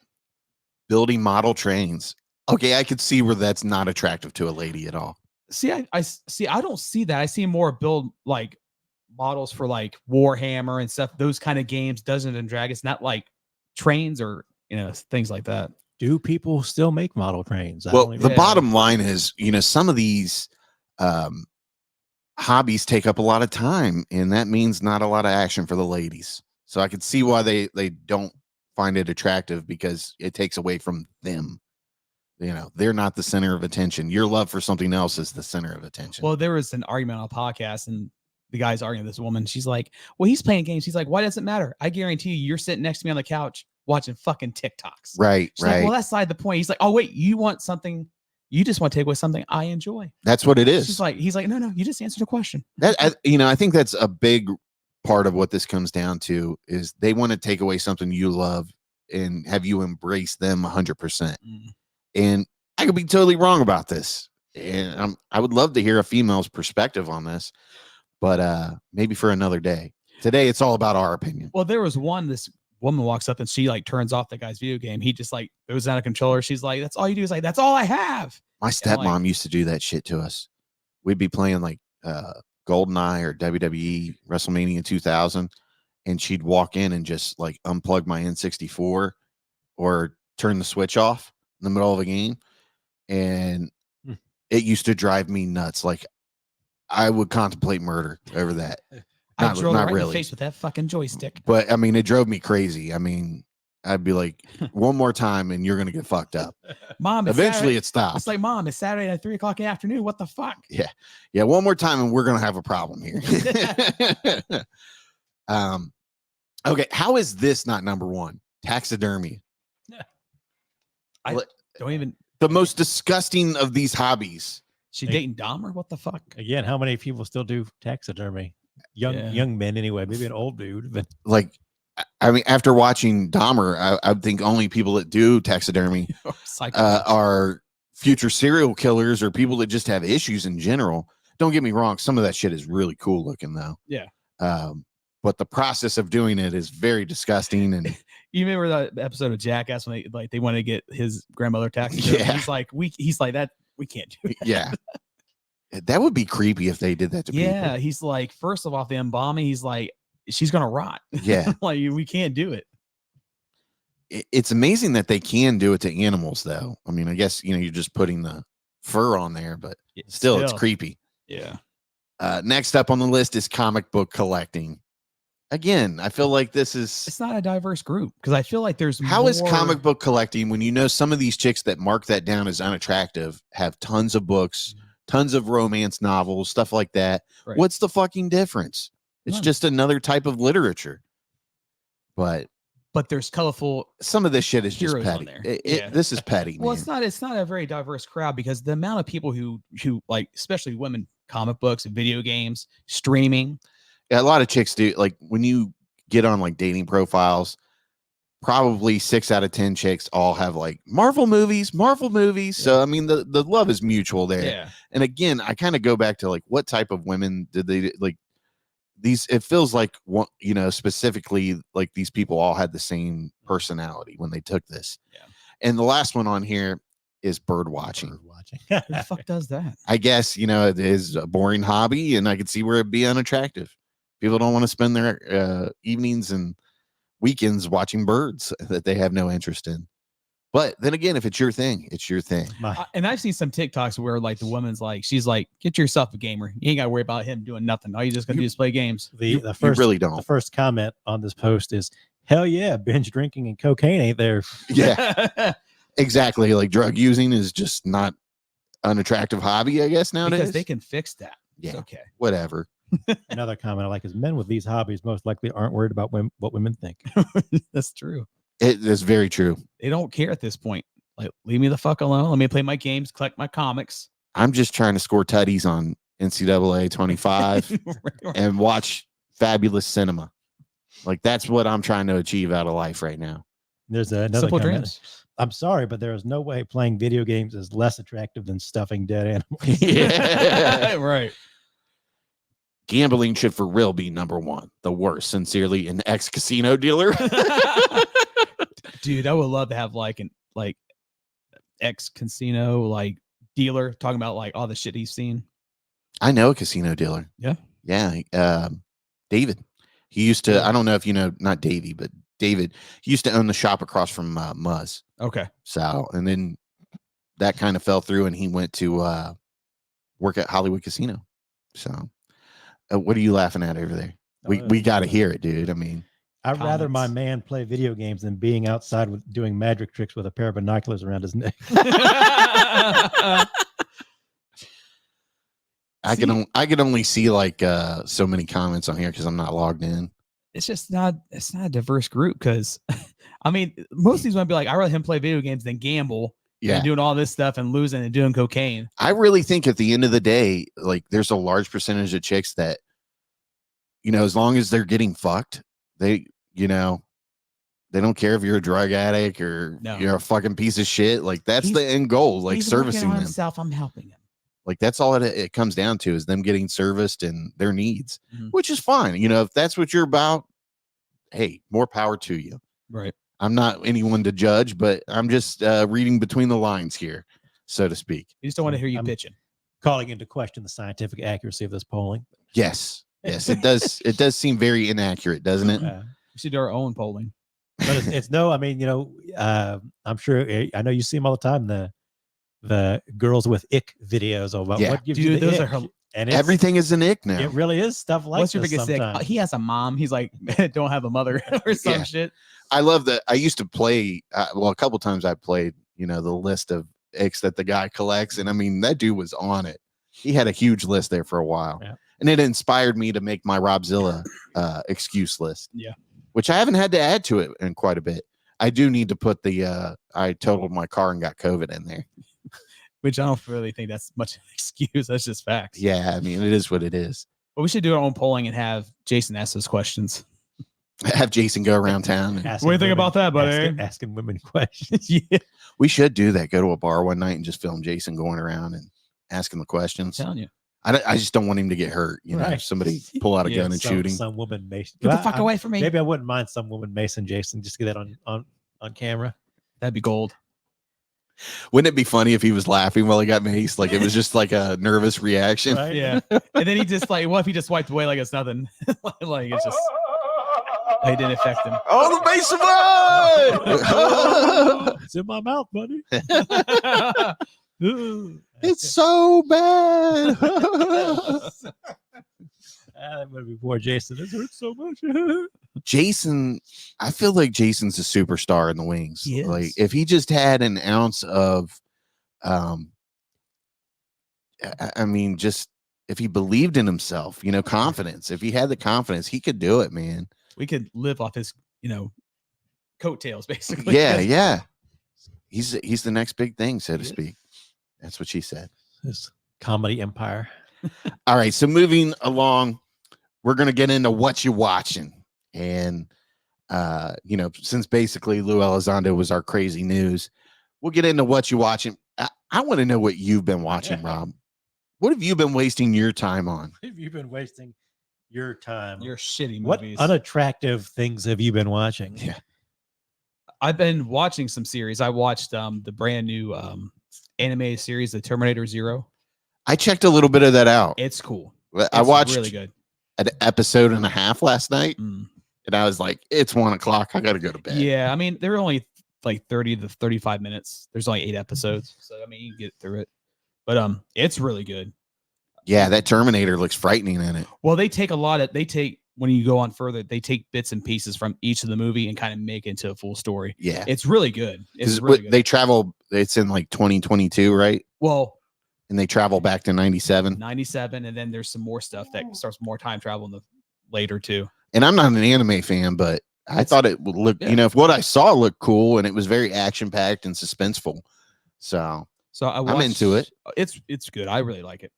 building model trains. Okay, I could see where that's not attractive to a lady at all. See, I see. I don't see that. I see more build like models for like Warhammer and stuff. Those kind of games, Dungeons and Dragons, not like trains or things like that. Do people still make model trains? Well, the bottom line is, some of these hobbies take up a lot of time, and that means not a lot of action for the ladies. So I could see why they don't find it attractive, because it takes away from them. They're not the center of attention. Your love for something else is the center of attention. Well, there was an argument on a podcast, and the guy's arguing with this woman. She's like, well, he's playing games. He's like, why does it matter? I guarantee you're sitting next to me on the couch watching fucking TikToks. Right. She's like, well, that's beside the point. He's like, oh, wait, you want something. You just want to take away something I enjoy. That's what it is. He's like, no, you just answered a question. I think that's a big part of what this comes down to, is they want to take away something you love and have you embrace them 100%. And I could be totally wrong about this. And I would love to hear a female's perspective on this, but maybe for another day. Today, it's all about our opinion. Well, there was this woman walks up and she like turns off the guy's video game. He just like goes out of controller. She's like, that's all you do. Is like, that's all I have. My stepmom used to do that shit to us. We'd be playing like GoldenEye or WWE WrestleMania 2000, and she'd walk in and just like unplug my N64 or turn the switch off in the middle of a game. And it used to drive me nuts. Like, I would contemplate murder over that. I drove right in the face with that fucking joystick. But I mean, it drove me crazy. I mean, I'd be like, one more time and you're going to get fucked up. Mom, eventually it stops. It's like, Mom, it's Saturday at 3:00 in the afternoon. What the fuck? Yeah. Yeah. One more time and we're going to have a problem here. Okay. How is this not number one? Taxidermy. I don't even. The most disgusting of these hobbies. She dating Dahmer? What the fuck? Again, how many people still do taxidermy? Young men anyway, maybe an old dude, but like, I mean, after watching Dahmer, I think only people that do taxidermy are future serial killers or people that just have issues in general. Don't get me wrong, some of that shit is really cool looking though. Yeah. But the process of doing it is very disgusting. And you remember the episode of Jackass when they wanted to get his grandmother taxidermy? Yeah. He's like that. We can't do it. Yeah. That would be creepy if they did that to people. Yeah, he's like, first of all, the embalming, he's like, she's gonna rot. Yeah. Like, we can't do it. It's amazing that they can do it to animals, though. I mean, I guess you're just putting the fur on there, but still, it's creepy. Yeah. Next up on the list is comic book collecting. Again, I feel like it's not a diverse group, because I feel like there's how is comic book collecting when some of these chicks that mark that down as unattractive have tons of books, tons of romance novels, stuff like that. Right. What's the fucking difference? It's just another type of literature. But there's colorful. Some of this shit is just petty. This is petty. Well, man. it's not a very diverse crowd, because the amount of people who like, especially women, comic books, video games, streaming. Yeah, a lot of chicks do. Like, when you get on like dating profiles, probably 6 out of 10 chicks all have like Marvel movies. So I mean, the love is mutual there. Yeah. And again, I kind of go back to like, what type of women did they like? These, it feels like, specifically like these people all had the same personality when they took this. Yeah. And the last one on here is bird watching. Who the fuck does that? I guess, it is a boring hobby, and I could see where it'd be unattractive. People don't want to spend their evenings and weekends watching birds that they have no interest in. But then again, if it's your thing, it's your thing. And I've seen some TikToks where like the woman's like, she's like, get yourself a gamer. You ain't got to worry about him doing nothing. All you just gonna do is play games. The first, you really don't. The first comment on this post is, hell yeah, binge drinking and cocaine ain't there. Yeah, exactly. Like drug using is just not an attractive hobby, I guess, nowadays. Because they can fix that. Yeah. It's okay. Whatever. Another comment I like is, men with these hobbies most likely aren't worried about what women think. That's true. It is very true. They don't care at this point. Like, leave me the fuck alone. Let me play my games, collect my comics. I'm just trying to score tutties on NCAA 25 and watch fabulous cinema. Like, that's what I'm trying to achieve out of life right now. There's another Simple comment. dreams. I'm sorry, but there is no way playing video games is less attractive than stuffing dead animals. Yeah. Right. Gambling should for real be number one. The worst. Sincerely, an ex-casino dealer. Dude, I would love to have like an ex-casino like dealer talking about like all the shit he's seen. I know a casino dealer. Yeah. Yeah. David. He used to, I don't know if you know, not Davey, but David, he used to own the shop across from Muzz. Okay. So, and then that kind of fell through and he went to work at Hollywood Casino. So, what are you laughing at over there? We got to hear it, dude. I mean, I'd rather my man play video games than being outside with doing magic tricks with a pair of binoculars around his neck. I can only see like so many comments on here because I'm not logged in. It's not a diverse group because I mean, most of these would be like, I'd rather him play video games than gamble. Yeah. And doing all this stuff and losing and doing cocaine. I really think at the end of the day, like there's a large percentage of chicks that, as long as they're getting fucked, they don't care if you're a drug addict or you're a fucking piece of shit. Like that's the end goal, like servicing them. Himself, I'm helping him. Like that's all it comes down to is them getting serviced and their needs, which is fine. If that's what you're about, hey, more power to you. Right. I'm not anyone to judge, but I'm just reading between the lines here, so to speak. You just don't want to hear you bitching. Calling into question the scientific accuracy of this polling. Yes, it does. It does seem very inaccurate, doesn't it? We should do our own polling. But it's no. I mean, I'm sure. I know you see them all the time. The girls with ick videos about what gives you the those ick. are and everything is an ick now. It really is stuff like. What's your biggest ick? He has a mom. He's like, don't have a mother or some shit. I love that. I used to play. A couple times I played. The list of icks that the guy collects, and I mean that dude was on it. He had a huge list there for a while, and it inspired me to make my Robzilla excuse list. Yeah, which I haven't had to add to it in quite a bit. I do need to put the I totaled my car and got COVID in there. Which I don't really think that's much of an excuse. That's just facts. Yeah, I mean, it is what it is. But we should do our own polling and have Jason ask those questions. Have Jason go around town. What do you think about that, buddy? Asking women questions. Yeah. We should do that. Go to a bar one night and just film Jason going around and asking the questions. I'm telling you. I just don't want him to get hurt. If somebody pull out a gun and shooting. Some woman Mason. Get the fuck away from me. Maybe I wouldn't mind some woman Mason Jason just to get that on camera. That'd be gold. Wouldn't it be funny if he was laughing while he got maced? Like it was just like a nervous reaction. Right? Yeah. And then he just like, what if he just wiped away like it's nothing? Like it's just, it didn't affect him. Oh, the Mason blood! It's in my mouth, buddy. It's so bad. That would be poor Jason. It hurts so much. Jason, I feel like Jason's a superstar in the wings. He is. Like if he just had an ounce of, I mean, just if he believed in himself, confidence. If he had the confidence, he could do it, man. We could live off his, coattails, basically. Yeah. He's the next big thing, so to speak. That's what she said. His comedy empire. All right, so moving along, we're gonna get into Whatchu Watchun, and since basically Lou Elizondo was our crazy news, we'll get into what you watching. I want to know what you've been watching, Rob. What have you been wasting your time on? What have you been wasting your time? Your shitty What movies. unattractive things have you been watching? Yeah. I've been watching some series. I watched the brand new anime series, The Terminator Zero. I checked a little bit of that out. It's cool. I watched really good. an episode and a half last night, Mm. and I was like, it's 1 o'clock. I got to go to bed. Yeah, I mean, they're only like 30 to 35 minutes. There's only 8 episodes. So, I mean, you can get through it. But it's really good. Yeah, that Terminator looks frightening in it. Well, when you go on further, they take bits and pieces from each of the movie and kind of make it into a full story. Yeah. It's really good. It's really good. They travel, it's in like 2022, right? Well, and they travel back to 97. 97, and then there's some more stuff that starts more time travel in the later too. And I'm not an anime fan, but I thought it would look, if what I saw looked cool, and it was very action packed and suspenseful. So I'm into it. It's good. I really like it.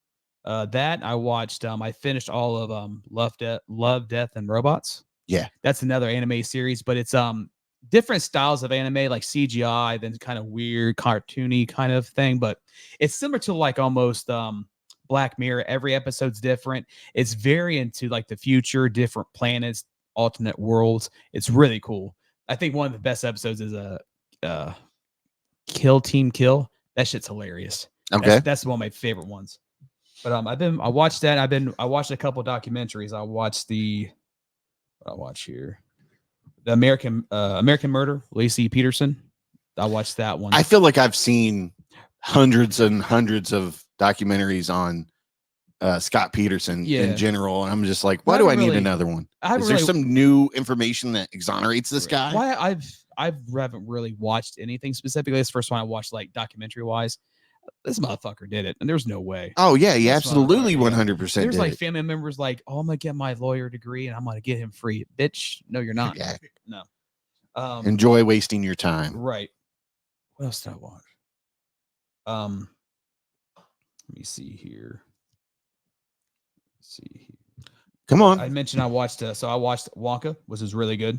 That I watched. I finished all of Love, Death, and Robots. Yeah, that's another anime series, but it's different styles of anime, like CGI, then kind of weird, cartoony kind of thing. But it's similar to like almost Black Mirror. Every episode's different. It's very into like the future, different planets, alternate worlds. It's really cool. I think one of the best episodes is Kill Team Kill. That shit's hilarious. Okay, that's one of my favorite ones. But I watched that. I watched a couple documentaries. I watched the American Murder, Lacey Peterson. I watched that one. I feel like I've seen hundreds and hundreds of documentaries on Scott Peterson in general, and I'm just like, why do I need another one? Is there some new information that exonerates this guy? Why I haven't really watched anything specifically. This first one I watched, like documentary wise. This motherfucker did it, and there's no way. Oh yeah, he absolutely 100%. There's like family members like, oh, I'm gonna get my lawyer degree and I'm gonna get him free. Bitch, no, you're not. Yeah. No. Enjoy wasting your time. Right. What else did I watch? Let me see here. Come on. I mentioned I watched. So I watched Wonka, which is really good.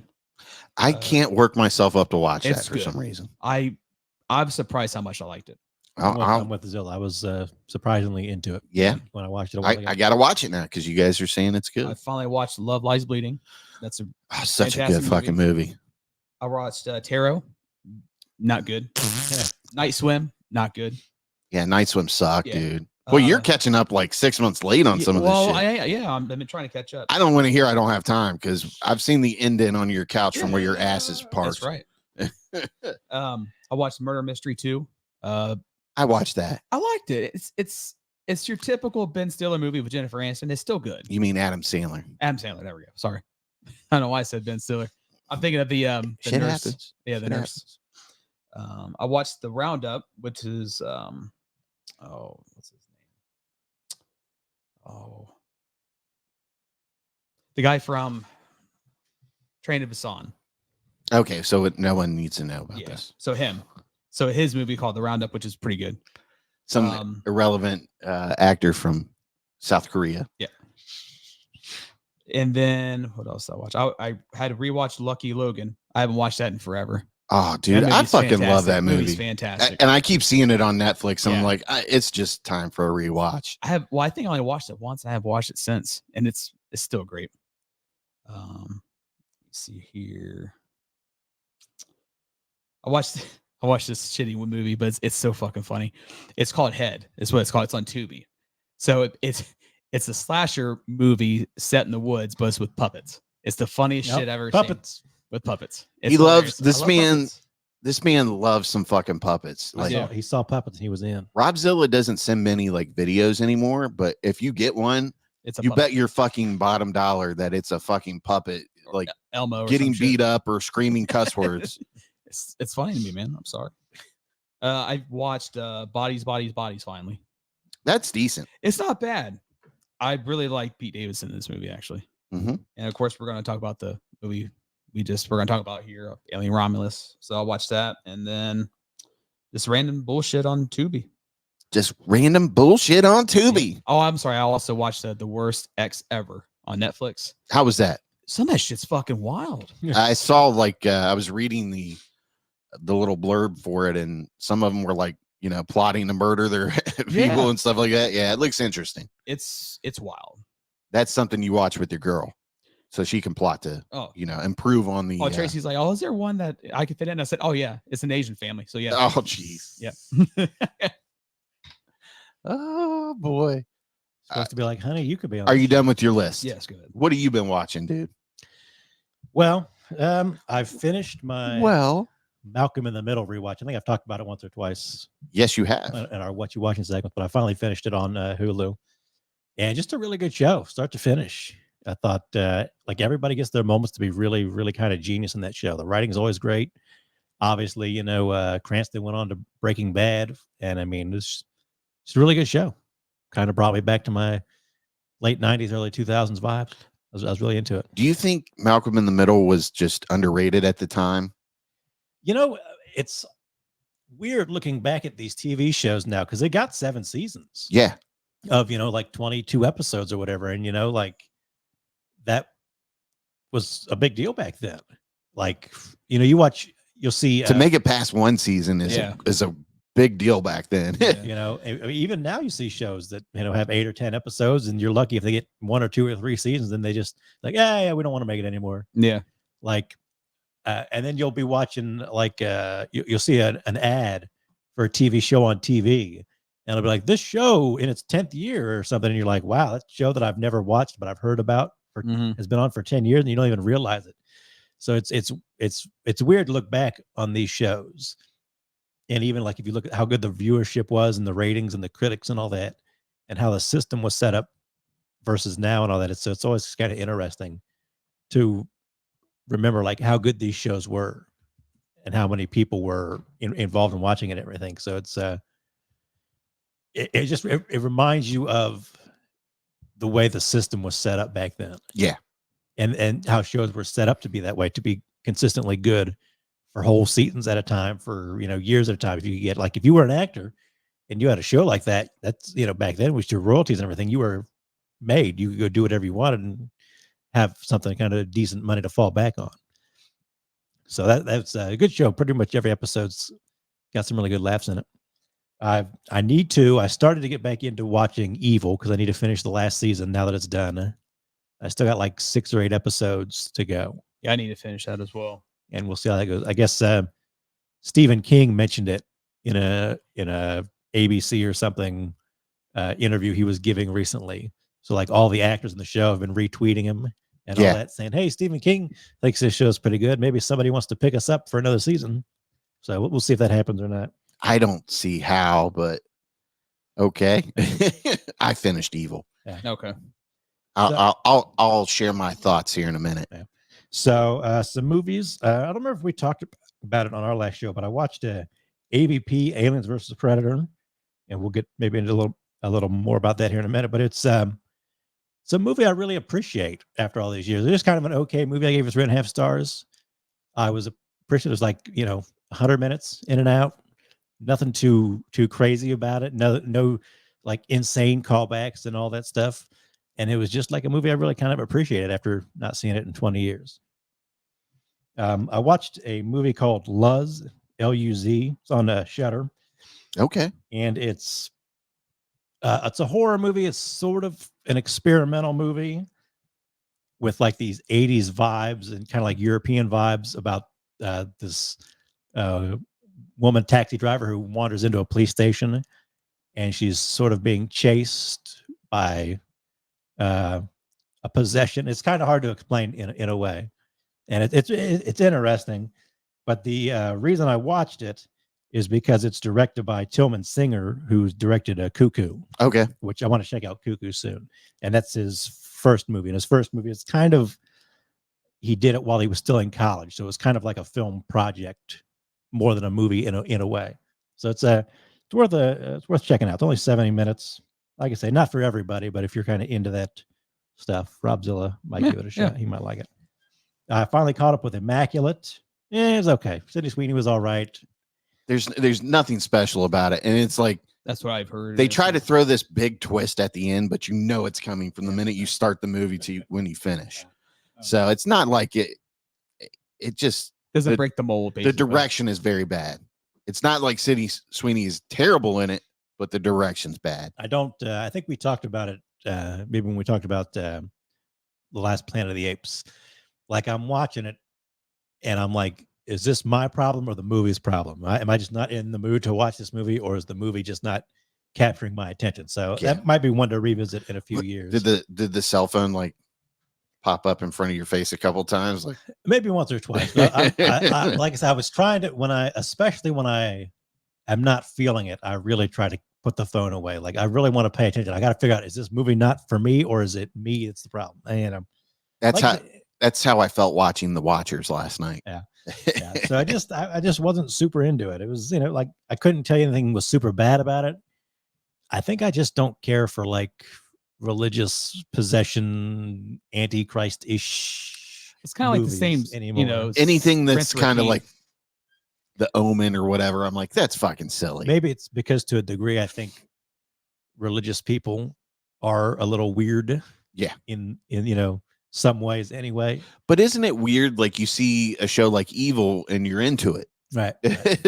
I can't work myself up to watch that for good. some reason. I'm surprised how much I liked it. I'm with Zilla. I was surprisingly into it. Yeah, when I watched it, I got to watch it now because you guys are saying it's good. I finally watched Love Lies Bleeding. That's such a good fucking movie. I watched Tarot. Not good. Night Swim. Not good. Yeah, Night Swim sucked, dude. Well, you're catching up like 6 months late on some of this shit. I've been trying to catch up. I don't want to hear I don't have time because I've seen the indent on your couch from where your ass is parked. That's right. I watched Murder Mystery 2. I watched that. I liked it. It's your typical Ben Stiller movie with Jennifer Aniston. It's still good. You mean Adam Sandler? Adam Sandler. There we go. Sorry. I don't know why I said Ben Stiller. I'm thinking of the Shit nurse. happens. Yeah, the nurse. I watched The Roundup, which is what's his name? Oh, the guy from Train to Busan. Okay, so no one needs to know about this. So him. So his movie called The Roundup, which is pretty good. Some irrelevant actor from South Korea. Yeah. And then what else I watched? I had to rewatch Lucky Logan. I haven't watched that in forever. Oh, dude, I fucking love that movie. It's fantastic. And I keep seeing it on Netflix. And I'm like, it's just time for a rewatch. I think I only watched it once. I have watched it since, and it's still great. Let's see here. I watched this shitty movie, but it's so fucking funny. It's called Head. It's what it's called. It's on Tubi. So it's a slasher movie set in the woods, but it's with puppets. It's the funniest shit I've ever puppets. seen. With puppets. He loves this man. Puppets. This man loves some fucking puppets. Like he saw puppets and he was in. Robzilla doesn't send many like videos anymore, but if you get one, you bet your fucking bottom dollar that it's a fucking puppet, like Elmo getting beat up or screaming cuss words. It's funny to me, man. I'm sorry. I watched Bodies finally. That's decent. It's not bad. I really like Pete Davidson in this movie, actually. Mm-hmm. And of course, we're going to talk about the movie we're going to talk about here, Alien Romulus. So I'll watch that, and then just random bullshit on Tubi. Just random bullshit on Tubi. Yeah. Oh, I'm sorry. I also watched The Worst Ex Ever on Netflix. How was that? Some of that shit's fucking wild. I saw like I was reading the little blurb for it, and some of them were like, you know, plotting to murder their people and stuff like that. Yeah, it looks interesting. It's wild. That's something you watch with your girl, so she can plot to, you know, improve on the. Oh, Tracy's like, oh, is there one that I could fit in? I said, oh yeah, it's an Asian family. So yeah. Oh, jeez. Yeah. Oh boy. Supposed to be like, honey, you could be on. Are you done with your list? Yes, good. What have you been watching, dude? Well, I've finished my Malcolm in the Middle rewatch. I think I've talked about it once or twice. Yes, you have. In our Whatchu Watchun segment, but I finally finished it on Hulu. And just a really good show, start to finish. I thought like everybody gets their moments to be really, really kind of genius in that show. The writing is always great. Obviously, you know, Cranston went on to Breaking Bad. And I mean, it's a really good show. Kind of brought me back to my late 90s, early 2000s vibes. I was really into it. Do you think Malcolm in the Middle was just underrated at the time? You know, it's weird looking back at these TV shows now because they got 7 seasons. Yeah. Of, you know, like 22 episodes or whatever. And, you know, like that was a big deal back then. Like, you know, you'll see. To make it past 1 season is a big deal back then. You know, even now you see shows that, you know, have 8 or 10 episodes, and you're lucky if they get 1 or 2 or 3 seasons, then they just like, yeah, we don't want to make it anymore. Yeah. Like, and then you'll be watching like, you'll see an ad for a TV show on TV, and it'll be like, this show in its 10th year or something. And you're like, wow, that's a show that I've never watched, but I've heard about has been on for 10 years, and you don't even realize it. So it's weird to look back on these shows. And even like if you look at how good the viewership was and the ratings and the critics and all that, and how the system was set up versus now and all that, it's always kind of interesting to remember like how good these shows were and how many people were involved in watching it and everything. So it's it reminds you of the way the system was set up back then. Yeah. And how shows were set up to be that way, to be consistently good for whole seasons at a time, for, you know, years at a time. If you get, like, if you were an actor and you had a show like that, that's, you know, back then with your royalties and everything, you were made. You could go do whatever you wanted and have something kind of decent money to fall back on. So that's a good show. Pretty much every episode's got some really good laughs in it. I started to get back into watching Evil because I need to finish the last season now that it's done. I still got like 6 or 8 episodes to go. Yeah, I need to finish that as well. And we'll see how that goes. I guess Stephen King mentioned it in a ABC or something interview he was giving recently. So like all the actors in the show have been retweeting him and all that, saying, "Hey, Stephen King thinks this show's pretty good. Maybe somebody wants to pick us up for another season." So we'll see if that happens or not. I don't see how, but okay. I finished Evil. Yeah. Okay. I'll share my thoughts here in a minute. Yeah. So some movies. I don't remember if we talked about it on our last show, but I watched AVP, Aliens versus Predator, and we'll get maybe into a little more about that here in a minute. But it's a movie I really appreciate after all these years. It is kind of an okay movie. I gave it 3.5 stars. I was appreciative. It was like, you know, 100 minutes in and out. Nothing too crazy about it. No like insane callbacks and all that stuff. And it was just like a movie I really kind of appreciated after not seeing it in 20 years. I watched a movie called Luz, L-U-Z. It's on Shudder. Okay. And it's a horror movie. It's sort of an experimental movie with like these 80s vibes and kind of like European vibes about this woman taxi driver who wanders into a police station, and she's sort of being chased by a possession. It's kind of hard to explain in a way, and it's interesting. But the reason I watched it is because it's directed by Tillman Singer, who's directed Cuckoo. Okay, which I want to check out Cuckoo soon, and that's his first movie. And his first movie, it's kind of, he did it while he was still in college, so it was kind of like a film project more than a movie in a way. So it's worth checking out. It's only 70 minutes. Like I say, not for everybody, but if you're kind of into that stuff, Robzilla might give it a shot. He might like it. I finally caught up with Immaculate. Yeah, it was okay. Sydney Sweeney was all right. There's nothing special about it, and it's like, that's what I've heard. They try to throw this big twist at the end, but you know it's coming from the minute you start the movie to when you finish. So it's not like it just Doesn't break the mold. Basically. The direction is very bad. It's not like Sydney Sweeney is terrible in it, but the direction's bad. I think we talked about it maybe when we talked about the last Planet of the Apes. Like I'm watching it and I'm like, is this my problem or the movie's problem? Am I just not in the mood to watch this movie, or is the movie just not capturing my attention? So that might be one to revisit in a few years. Did the cell phone like pop up in front of your face a couple of times? Like maybe once or twice. But I, like I said, I was trying to especially when I am not feeling it, I really try to put the phone away. Like I really want to pay attention. I got to figure out, is this movie not for me, or is it me that's the problem? And that's how I felt watching The Watchers last night. Yeah. Yeah. So I just wasn't super into it. It was, like I couldn't tell you anything was super bad about it. I think I just don't care for like religious possession, Antichrist-ish. It's kind of like the same anymore. Anything that's kind of like The Omen or whatever. I'm like, that's fucking silly. Maybe it's because to a degree, I think religious people are a little weird. Yeah. In some ways anyway. But isn't it weird? Like you see a show like Evil and you're into it. Right.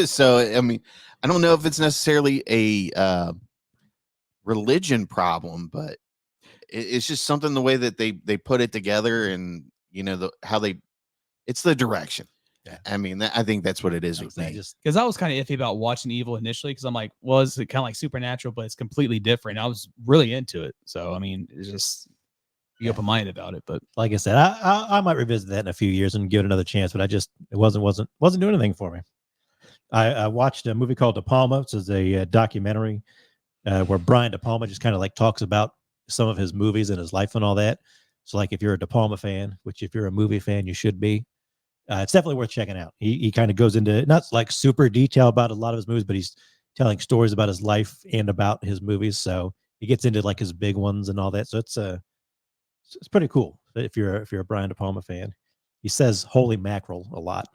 So, I mean, I don't know if it's necessarily a religion problem, but it's just something, the way that they put it together, and it's the direction. Yeah. I mean, I think that's what it is with me. Because I was kind of iffy about watching Evil initially, because I'm like, well, it's kind of like Supernatural, but it's completely different. I was really into it. So, I mean, it's just be open-minded about it. But like I said, I might revisit that in a few years and give it another chance, but it wasn't doing anything for me. I watched a movie called De Palma. It's a documentary where Brian De Palma just kind of like talks about some of his movies and his life and all that. So like if you're a De Palma fan, which if you're a movie fan, you should be, it's definitely worth checking out. He kind of goes into not like super detail about a lot of his movies, but he's telling stories about his life and about his movies. So he gets into like his big ones and all that. So it's pretty cool if you're a Brian De Palma fan. He says "holy mackerel" a lot.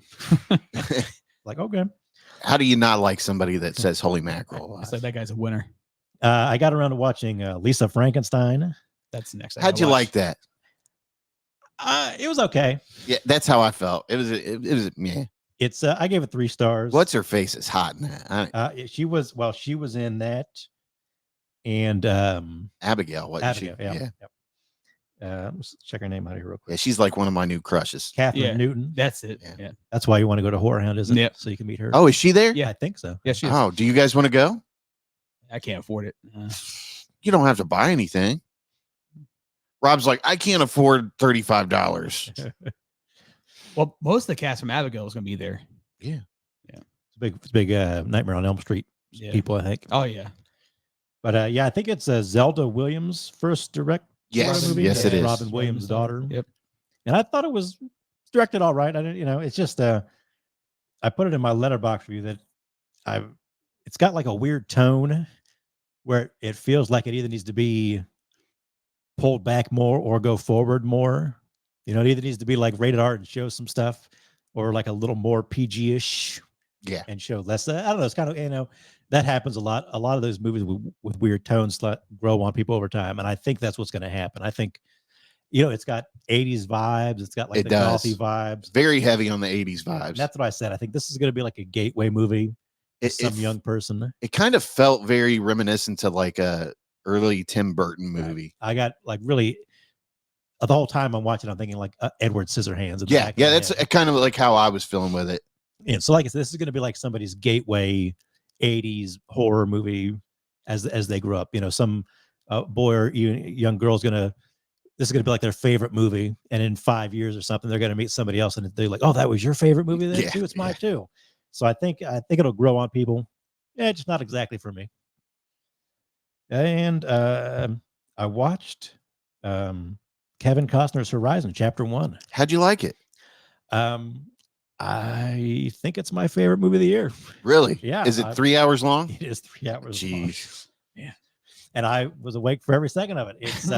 Like, okay. How do you not like somebody that says "holy mackerel"? I said that guy's a winner. I got around to watching Lisa Frankenstein. That's the next. How'd you like that? It was okay. Yeah, that's how I felt. It was yeah. It's I gave it 3 stars. What's her face is hot in that. She was in that, and Abigail. Wasn't Abigail, she? Yeah. Let's check her name out here real quick. Yeah, she's like one of my new crushes. Catherine Newton. That's it. Yeah. That's why you want to go to Horror Hound, isn't it? Yeah. So you can meet her. Oh, is she there? Yeah, I think so. Yeah, she is. Oh, do you guys want to go? I can't afford it. You don't have to buy anything. Rob's like, I can't afford $35. Well, most of the cast from Abigail is going to be there. Yeah. It's a big Nightmare on Elm Street people, I think. Oh yeah. But I think it's Zelda Williams' first direct. Yes, movie. yes, it is. Robin Williams' daughter. Yep. And I thought it was directed all right. I didn't, it's just I put it in my letterbox review that it's got like a weird tone where it feels like it either needs to be pulled back more or go forward more. It either needs to be like rated R and show some stuff, or like a little more PG-ish. Yeah. And show less. I don't know. It's kind of, that happens a lot. A lot of those movies with weird tones grow on people over time. And I think that's what's going to happen. I think, it's got 80s vibes. It's got like gothy vibes. Very heavy on the 80s vibes. And that's what I said. I think this is going to be like a gateway movie to some young person. It kind of felt very reminiscent to like a early Tim Burton movie. I got like really, the whole time I'm watching, I'm thinking like Edward Scissorhands. Yeah. That's kind of like how I was feeling with it. And so like I said, this is going to be like somebody's gateway 80s horror movie as they grew up. Some boy or young girl's this is going to be like their favorite movie, and in 5 years or something they're going to meet somebody else and they're like, oh, that was your favorite movie then too? It's mine too. So I think it'll grow on people. Yeah, just not exactly for me. And I watched Kevin Costner's Horizon Chapter 1. How'd you like it? I think it's my favorite movie of the year. Really? Yeah. Is it 3 hours long? It is 3 hours long. Jeez. Yeah. And I was awake for every second of it. It's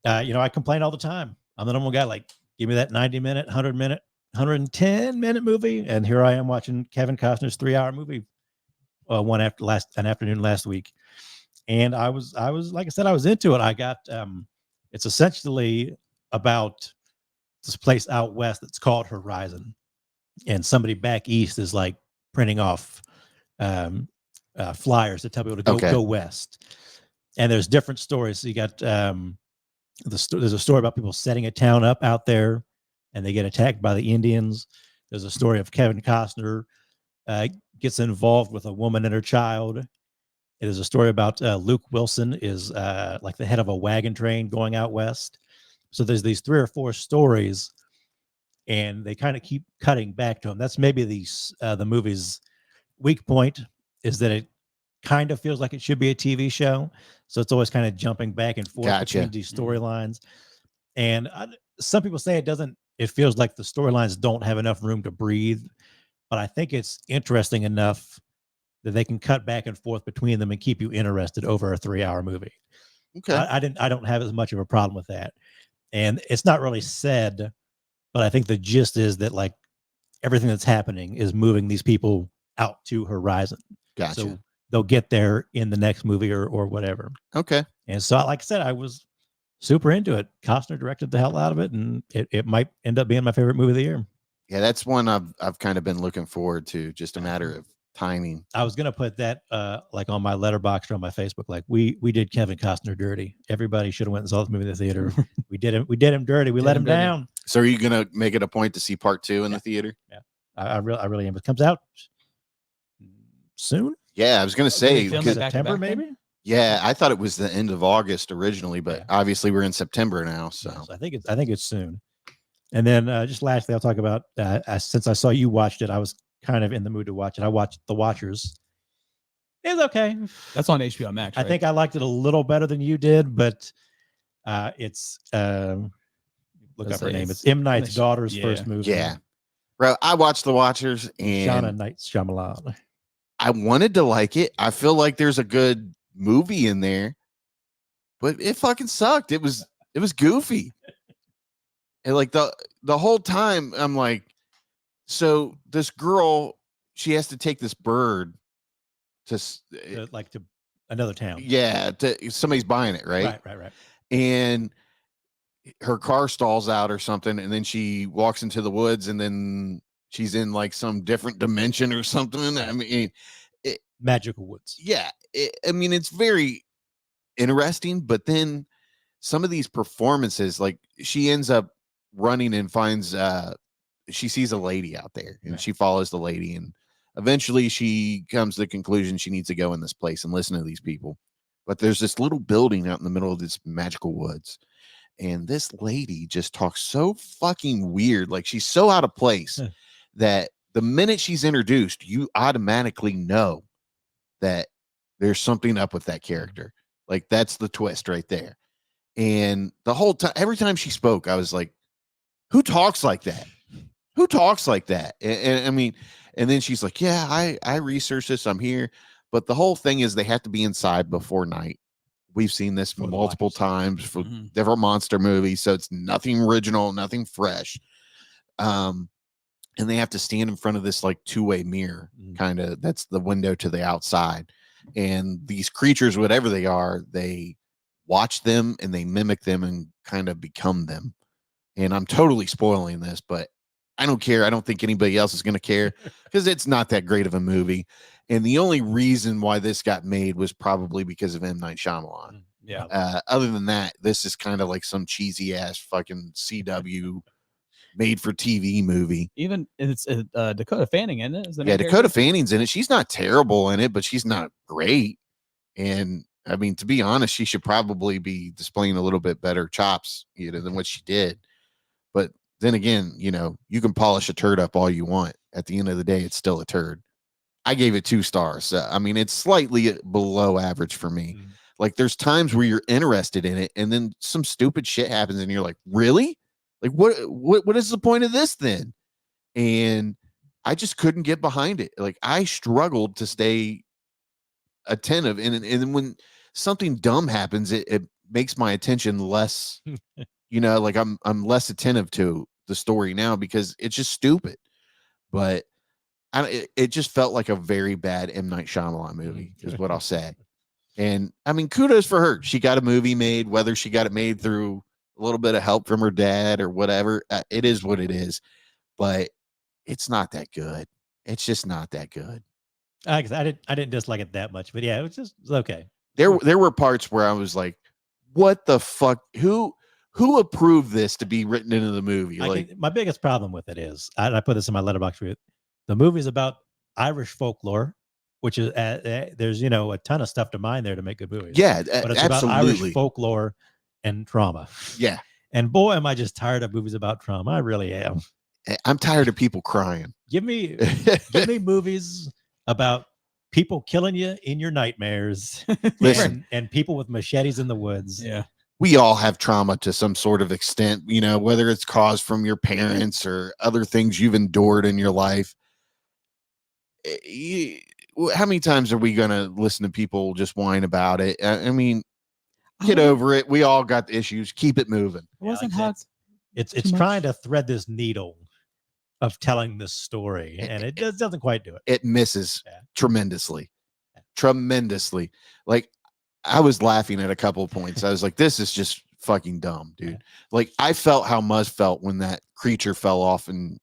I complain all the time. I'm the number one guy, like, give me that 90-minute, 100-minute, 110-minute movie. And here I am watching Kevin Costner's 3-hour movie an afternoon last week. And I was like I said, I was into it. I got it's essentially about this place out west that's called Horizon, and somebody back east is like printing off flyers to tell people to go west. And there's different stories. So you got there's a story about people setting a town up out there, and they get attacked by the Indians. There's a story of Kevin Costner gets involved with a woman and her child. It is a story about Luke Wilson is like the head of a wagon train going out west. So there's these 3 or 4 stories, and they kind of keep cutting back to them. That's maybe the movie's weak point, is that it kind of feels like it should be a TV show. So it's always kind of jumping back and forth between these storylines. And some people say it feels like the storylines don't have enough room to breathe, but I think it's interesting enough that they can cut back and forth between them and keep you interested over a 3-hour movie. Okay. I don't have as much of a problem with that. And it's not really said, but I think the gist is that like everything that's happening is moving these people out to Horizon. Gotcha. So they'll get there in the next movie or whatever. Okay. And so, like I said, I was super into it. Costner directed the hell out of it, and it might end up being my favorite movie of the year. Yeah, that's one I've kind of been looking forward to. Just a matter of timing. I was gonna put that like on my letterbox or on my Facebook. Like we did Kevin Costner dirty. Everybody should have went and saw this movie in the theater. We did him dirty. We let him down. So are you gonna make it a point to see part 2 in the theater? Yeah, I really am. It comes out soon. Yeah, I was gonna say September maybe. Yeah, I thought it was the end of August originally, but obviously we're in September now. So I think it's soon. And then just lastly, I'll talk about since I saw you watched it, I was kind of in the mood to watch it. I watched The Watchers. It was okay. That's on HBO Max. I think I liked it a little better than you did, but it's look up her name. It's M. Night's daughter's first movie. Yeah, bro. I watched The Watchers and Shauna Night Shyamalan. I wanted to like it. I feel like there's a good movie in there, but it fucking sucked. It was goofy. And like the whole time I'm like, so this girl, she has to take this bird to another town. Yeah, somebody's buying it, right? Right. And her car stalls out or something, and then she walks into the woods, and then she's in like some different dimension or something. I mean, magical woods. Yeah, I mean, it's very interesting, but then some of these performances, like she ends up running and finds she sees a lady out there, and she follows the lady, and eventually she comes to the conclusion she needs to go in this place and listen to these people. But there's this little building out in the middle of this magical woods, and this lady just talks so fucking weird, like she's so out of place that the minute she's introduced, you automatically know that there's something up with that character. Like that's the twist right there. And the whole time, every time she spoke, I was like, who talks like that? Who talks like that? And I mean, and then she's like, yeah, I researched this. I'm here. But the whole thing is they have to be inside before night. We've seen this multiple times for different monster movies. So it's nothing original, nothing fresh. And they have to stand in front of this like two-way mirror, kind of, that's the window to the outside. And these creatures, whatever they are, they watch them and they mimic them and kind of become them. And I'm totally spoiling this, but I don't care. I don't think anybody else is going to care because it's not that great of a movie. And the only reason why this got made was probably because of M. Night Shyamalan. Yeah. Other than that, this is kind of like some cheesy ass fucking CW made for TV movie. Even it's Dakota Fanning in it. Yeah, Dakota Fanning's in it. She's not terrible in it, but she's not great. And I mean, to be honest, she should probably be displaying a little bit better chops, than what she did. But then again, you can polish a turd up all you want. At the end of the day, it's still a turd. I gave it 2 stars. I mean, it's slightly below average for me. Like there's times where you're interested in it and then some stupid shit happens and you're like, really? Like what is the point of this then? And I just couldn't get behind it. Like I struggled to stay attentive. And then when something dumb happens, it makes my attention less, like I'm less attentive to the story now because it's just stupid. But it just felt like a very bad M. Night Shyamalan movie is what I'll say. And I mean, kudos for her. She got a movie made, whether she got it made through a little bit of help from her dad or whatever. It is what it is, but it's not that good. It's just not that good. I didn't dislike it that much, but yeah, it was okay. There were parts where I was like, what the fuck? Who approved this to be written into the movie? My biggest problem with it is, I put this in my letterbox review. The movie is about Irish folklore, which is there's a ton of stuff to mine there to make good movies. Yeah, but it's absolutely. about Irish folklore and trauma. Yeah, and boy, am I just tired of movies about trauma. I really am. I'm tired of people crying. Give me movies about people killing you in your nightmares. Listen, and people with machetes in the woods. Yeah. We all have trauma to some sort of extent, whether it's caused from your parents or other things you've endured in your life. How many times are we going to listen to people just whine about it? I mean, get over it. We all got issues. Keep it moving. It wasn't hot. It's trying to thread this needle of telling this story, and it doesn't quite do it. It misses tremendously. Like, I was laughing at a couple of points. I was like, this is just fucking dumb, dude. Like, I felt how Muzz felt when that creature fell off and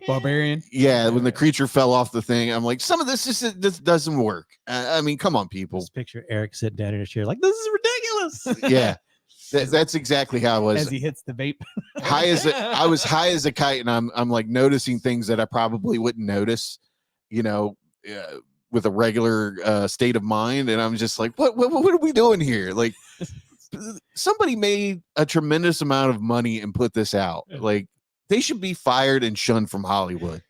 Barbarian. Yeah, when the creature fell off the thing, I'm like, some of this just doesn't work. I mean, come on, people. Just picture Eric sitting down in a chair like, this is ridiculous. Yeah. That's exactly how I was. As he hits the vape. I was high as a kite, and I'm like noticing things that I probably wouldn't notice, with a regular state of mind. And I'm just like, what are we doing here? Like, somebody made a tremendous amount of money and put this out. Like, they should be fired and shunned from Hollywood.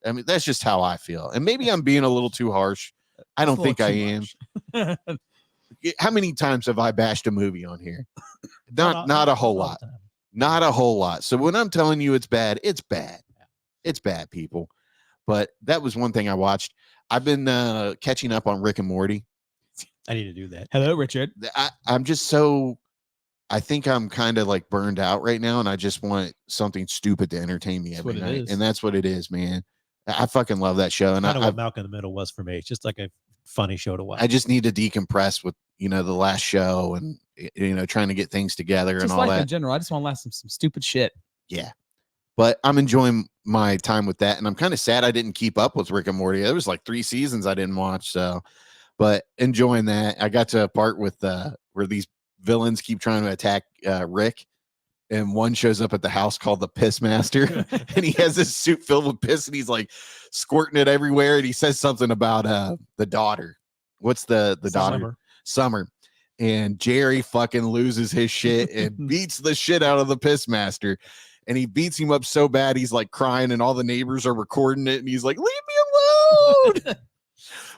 I mean, that's just how I feel. And maybe I'm being a little too harsh. I don't think I am. How many times have I bashed a movie on here? Not a whole lot. Not a whole lot. So when I'm telling you it's bad, it's bad. It's bad, people. But that was one thing I watched. I've been catching up on Rick and Morty. I need to do that. Hello, Richard. I'm just I think I'm kind of like burned out right now, and I just want something stupid to entertain me every night. And that's what it is, man. I fucking love that show. And kind of what Malcolm in the Middle was for me. It's just like a funny show to watch. I just need to decompress with, the last show and, trying to get things together just and all like that. In general, I just want to laugh some stupid shit. Yeah. But I'm enjoying my time with that. And I'm kind of sad I didn't keep up with Rick and Morty. There was like 3 seasons I didn't watch. So, but enjoying that. I got to a part with where these villains keep trying to attack Rick, and one shows up at the house called the Piss Master, and he has this suit filled with piss, and he's like squirting it everywhere, and he says something about the daughter. What's the daughter? Summer. And Jerry fucking loses his shit and beats the shit out of the Piss Master, and he beats him up so bad he's like crying, and all the neighbors are recording it, and he's like, leave me alone.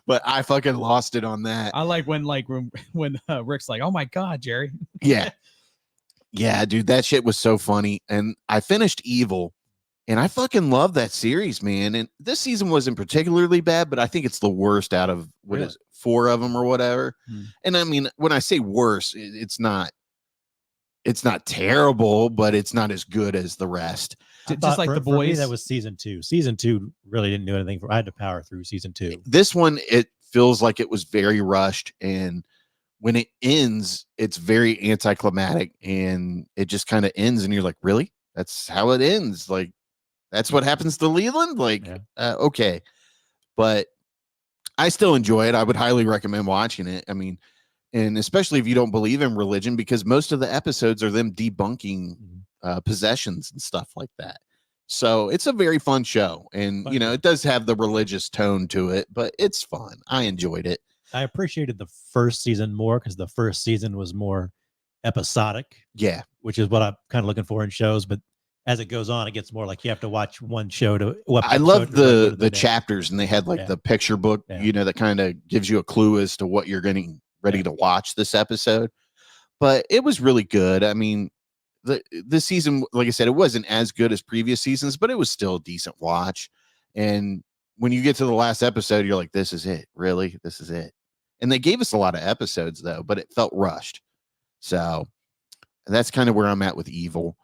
But I fucking lost it on that. I like when Rick's like, oh my God, Jerry. Yeah. Yeah, dude, that shit was so funny. And I finished Evil, and I fucking love that series, man. And this season wasn't particularly bad, but I think it's the worst out of what is it, 4 of them or whatever. And I mean, when I say worse, it's not terrible, but it's not as good as the rest. Just like The Boys. For me, that was season 2. Season 2 really didn't do anything I had to power through season 2. This one, it feels like it was very rushed, and when it ends, it's very anticlimactic, and it just kind of ends, and you're like, really? That's how it ends? Like, that's what happens to Leland? Like, okay. But I still enjoy it. I would highly recommend watching it. I mean, and especially if you don't believe in religion, because most of the episodes are them debunking possessions and stuff like that. So it's a very fun show, and it does have the religious tone to it, but it's fun. I enjoyed it. I appreciated the first season more because the first season was more episodic. Yeah, which is what I'm kind of looking for in shows. But as it goes on, it gets more like you have to watch one show to. I love the chapters, and they had like the picture book, that kind of gives you a clue as to what you're getting ready to watch this episode. But it was really good. I mean, this season, like I said, it wasn't as good as previous seasons, but it was still a decent watch. And when you get to the last episode, you're like, this is it. Really? This is it. And they gave us a lot of episodes, though, but it felt rushed. So that's kind of where I'm at with Evil,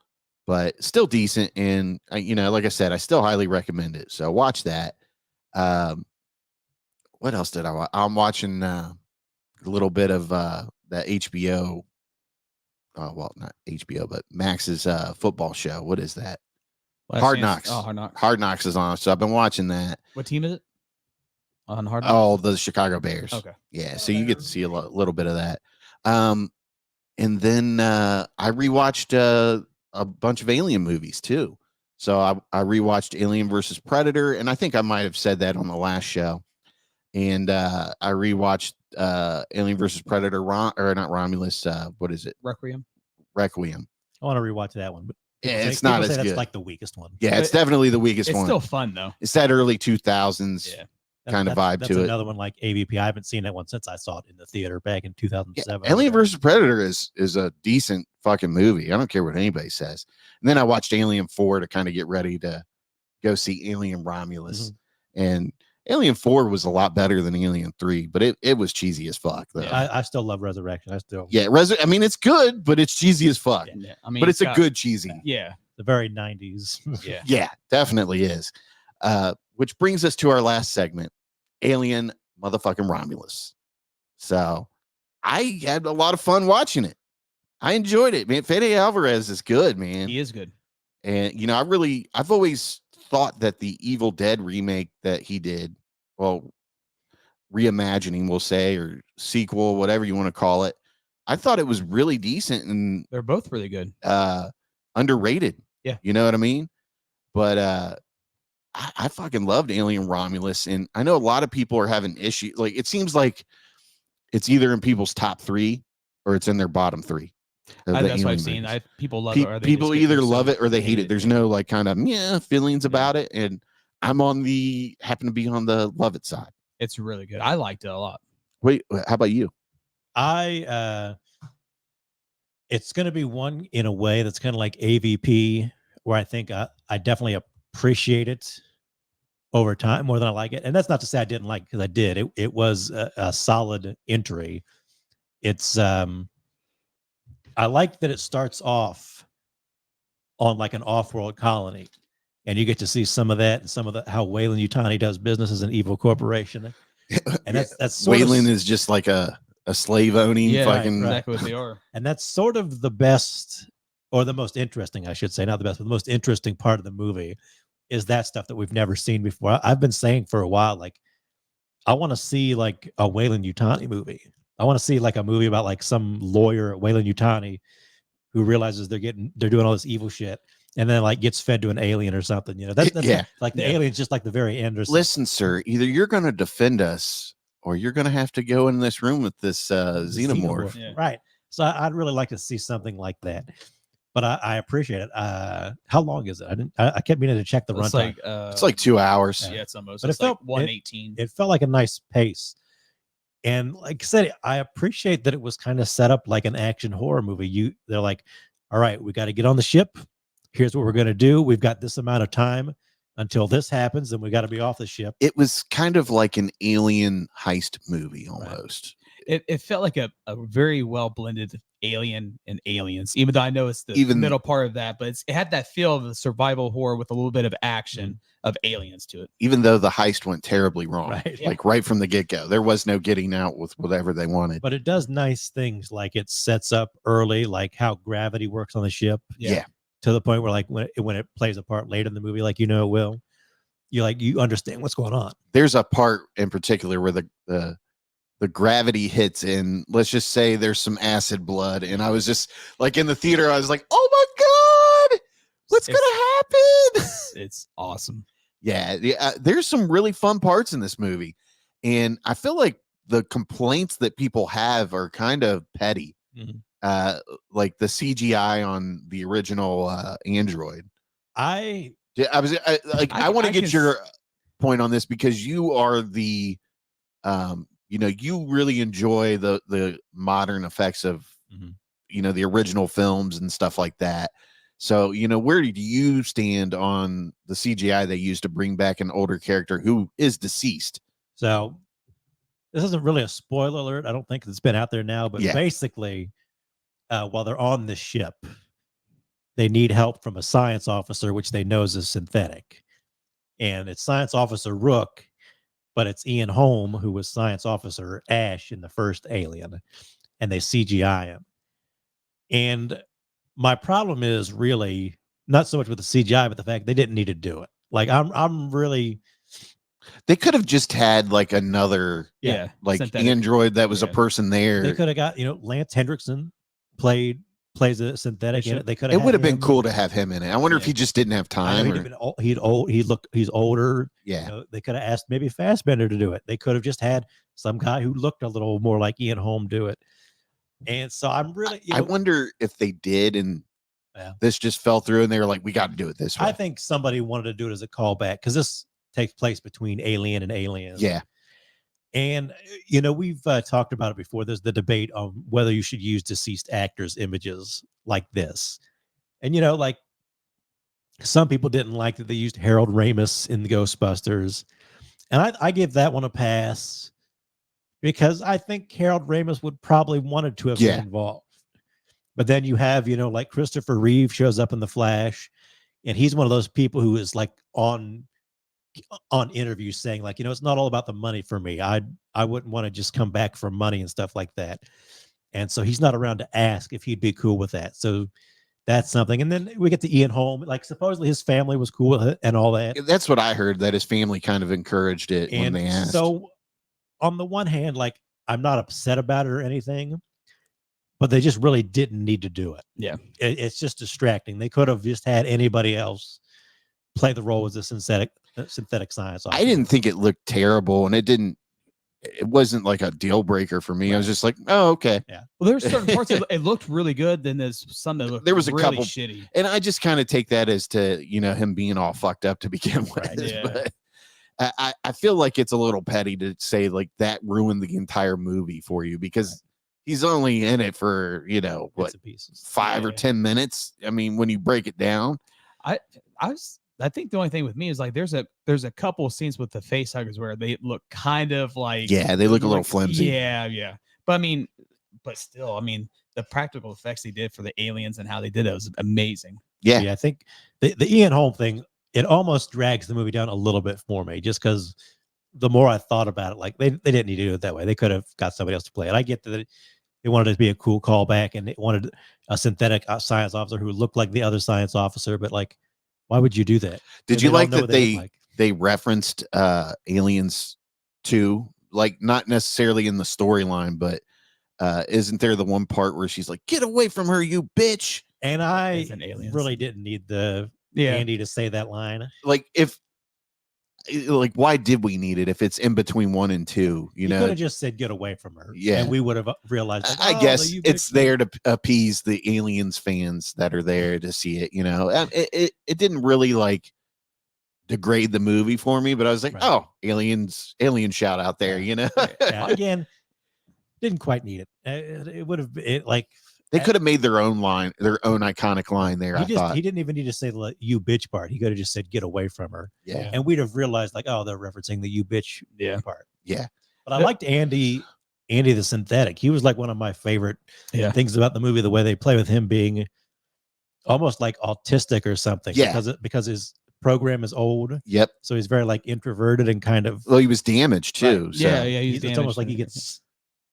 but still decent. And, like I said, I still highly recommend it. So watch that. What else did I watch? I'm watching a little bit of the HBO well, not HBO, but Max's football show. What is that? Last Hard Chance- Knocks. Oh, Hard Knocks. Hard Knocks is on, so I've been watching that. What team is it? On Hard Knocks? Oh, the Chicago Bears. Okay. Yeah, so you get to see a little bit of that. And then I rewatched a bunch of Alien movies too. So I rewatched Alien versus Predator, and I think I might have said that on the last show. And I rewatched Alien versus Predator, or not Romulus. What is it? Requiem. I want to rewatch that one. But Yeah, people it's say- not people as say that's good. like the weakest one. Yeah, it's definitely the weakest It's one. still fun though. It's that early 2000s Yeah. kind of vibe that's to it. another one like AVP. I haven't seen that one since I saw it in the theater back in 2007. Yeah, Alien versus Predator is a decent fucking movie. I don't care what anybody says. And then I watched Alien 4 to kind of get ready to go see Alien Romulus. And Alien 4 was a lot better than Alien 3, but it was cheesy as fuck though. Yeah, I still love Resurrection. I mean, it's good, but it's cheesy as fuck. Yeah. I mean, But it's a got- good cheesy. Yeah. the very 90s. Yeah. Yeah, definitely is. Which brings us to our last segment, Alien motherfucking Romulus. So I had a lot of fun watching it. I enjoyed it, man. Fede Alvarez is good, man. He is good. And you know, I've always thought that the Evil Dead remake that he did, well, reimagining, we'll say, or sequel, whatever you want to call it, I thought it was really decent and They're both really good. underrated. Yeah. You know what I mean? But I fucking loved Alien Romulus, and I know a lot of people are having issues. Like, it seems like it's either in people's top 3 or it's in their bottom 3. That's what I've seen. People love it. Or they People just get either themselves- love it or they hate it. There's no like kind of feelings about it, and I'm happen to be on the love it side. It's really good. I liked it a lot. Wait, how about you? It's going to be one in a way that's kind of like AVP, where I think I definitely appreciate it over time more than I like it. And that's not to say I didn't like it, because I did. It was a solid entry. It's I like that it starts off on like an off-world colony, and you get to see some of that and some of how Weyland-Yutani does business as an evil corporation. And that's sort of, Wayland is just like a slave owning fucking exactly what they are. and that's sort of the best, or the most interesting, I should say, not the best, but the most interesting part of the movie is that stuff that we've never seen before. I've been saying for a while, like, I want to see like a Weyland-Yutani movie. I want to see like a movie about like some lawyer at Weyland-Yutani who realizes they're doing all this evil shit, and then like gets fed to an alien or something. You know, that's like the alien's just like the very end or something. Listen, sir, either you're going to defend us or you're going to have to go in this room with this xenomorph. Yeah. Right. So I'd really like to see something like that. But I appreciate it. How long is it? I kept meaning to check the It's runtime. like It's like 2 hours. yeah, it's almost. But it It's like felt- 118. It felt like a nice pace. And like I said, I appreciate that it was kind of set up like an action horror movie. They're like, all right, we got to get on the ship. Here's what we're going to do. We've got this amount of time until this happens, and we got to be off the ship. It was kind of like an alien heist movie almost. It felt like a very well blended Alien and Aliens, even though I know it's the Even- middle part of that, but it had that feel of the survival horror with a little bit of action of Aliens to it. Even though the heist went terribly wrong, Right. like right from the get-go, there was no getting out with whatever they wanted. But it does nice things, like it sets up early, like how gravity works on the ship. Yeah. To the point where like when it plays a part later in the movie, like, you know, it will. You understand what's going on. There's a part in particular where the gravity hits, and let's just say there's some acid blood, and I was just like in the theater, I was like, oh my god, what's gonna happen? It's awesome. Yeah, there's some really fun parts in this movie, and I feel like the complaints that people have are kind of petty. Mhm. Like the CGI on the original Android. I I want to get your point on this, because you are the you really enjoy the modern effects of the original films and stuff like that. So, where do you stand on the CGI they used to bring back an older character who is deceased? So this isn't really a spoiler alert. I don't think it's been out there now, but basically, while they're on the ship, they need help from a science officer, which they know is synthetic. And it's Science Officer Rook, but it's Ian Holm, who was Science Officer Ash in the first Alien, and they CGI him. And my problem is really not so much with the CGI, but the fact they didn't need to do it. Like I'm really. They could have just had like another, like synthetic android that was a person there. They could have got, Lance Hendrickson plays a synthetic in it. They could have. It would have been cool to have him in it. I wonder if he just didn't have time. He's older. Yeah. They could have asked maybe Fassbender to do it. They could have just had some guy who looked a little more like Ian Holm do it. And so I'm really. I wonder if they did, and this just fell through, and they were like, "We got to do it this way." I think somebody wanted to do it as a callback because this takes place between Alien and Aliens. Yeah. And, we've talked about it before. There's the debate on whether you should use deceased actors' images like this. And, like some people didn't like that they used Harold Ramis in the Ghostbusters. And I give that one a pass because I think Harold Ramis would probably wanted to have been involved. But then you have, like Christopher Reeve shows up in The Flash, and he's one of those people who is like on interviews saying like, it's not all about the money for me. I wouldn't want to just come back for money and stuff like that. And so he's not around to ask if he'd be cool with that. So that's something. And then we get to Ian Holm, like supposedly his family was cool with it and all that. That's what I heard, that his family kind of encouraged it when they asked. So on the one hand, like I'm not upset about it or anything, but they just really didn't need to do it. Yeah. It's just distracting. They could have just had anybody else play the role as a synthetic science officer. I didn't think it looked terrible, and it wasn't like a deal breaker for me. Right. I was just like, oh, okay. Yeah. Well, there's certain parts that it looked really good. Then there's some that looked there was a really couple shitty. And I just kind of take that as to, him being all fucked up to begin with. Right, yeah. But I feel like it's a little petty to say like that ruined the entire movie for you, because he's only in it for, 5 or 10 minutes. I mean, when you break it down, I think the only thing with me is like there's a couple of scenes with the face huggers where they look kind of like they look a little flimsy. Yeah. But still, the practical effects they did for the aliens and how they did it was amazing. Yeah, I think the Ian Holm thing, it almost drags the movie down a little bit for me, just because the more I thought about it, like they didn't need to do it that way. They could have got somebody else to play it. I get that they wanted it to be a cool callback, and they wanted a synthetic science officer who looked like the other science officer, but like, why would you do that? Did you like that they referenced Aliens 2? Like, not necessarily in the storyline, but isn't there the one part where she's like, "Get away from her, you bitch"? And I really didn't need Andy to say that line. Why did we need it if it's in between 1 and 2? You could have just said, "Get away from her." Yeah, and we would have realized. Like, I guess it's there to appease the Aliens fans that are there to see it. It didn't really like degrade the movie for me, but I was like, oh, alien shout out there. Again, didn't quite need it. It would have been like. They could have made their own iconic line there. He didn't even need to say the "you bitch" part. He could have just said "get away from her." Yeah, and we'd have realized like, oh, they're referencing the "you bitch" part. Yeah, but I liked Andy the synthetic. He was like one of my favorite things about the movie. The way they play with him being almost like autistic or something. Yeah, because his program is old. Yep. So he's very like introverted and kind of. Well, he was damaged too. Right. So. Yeah. It's almost like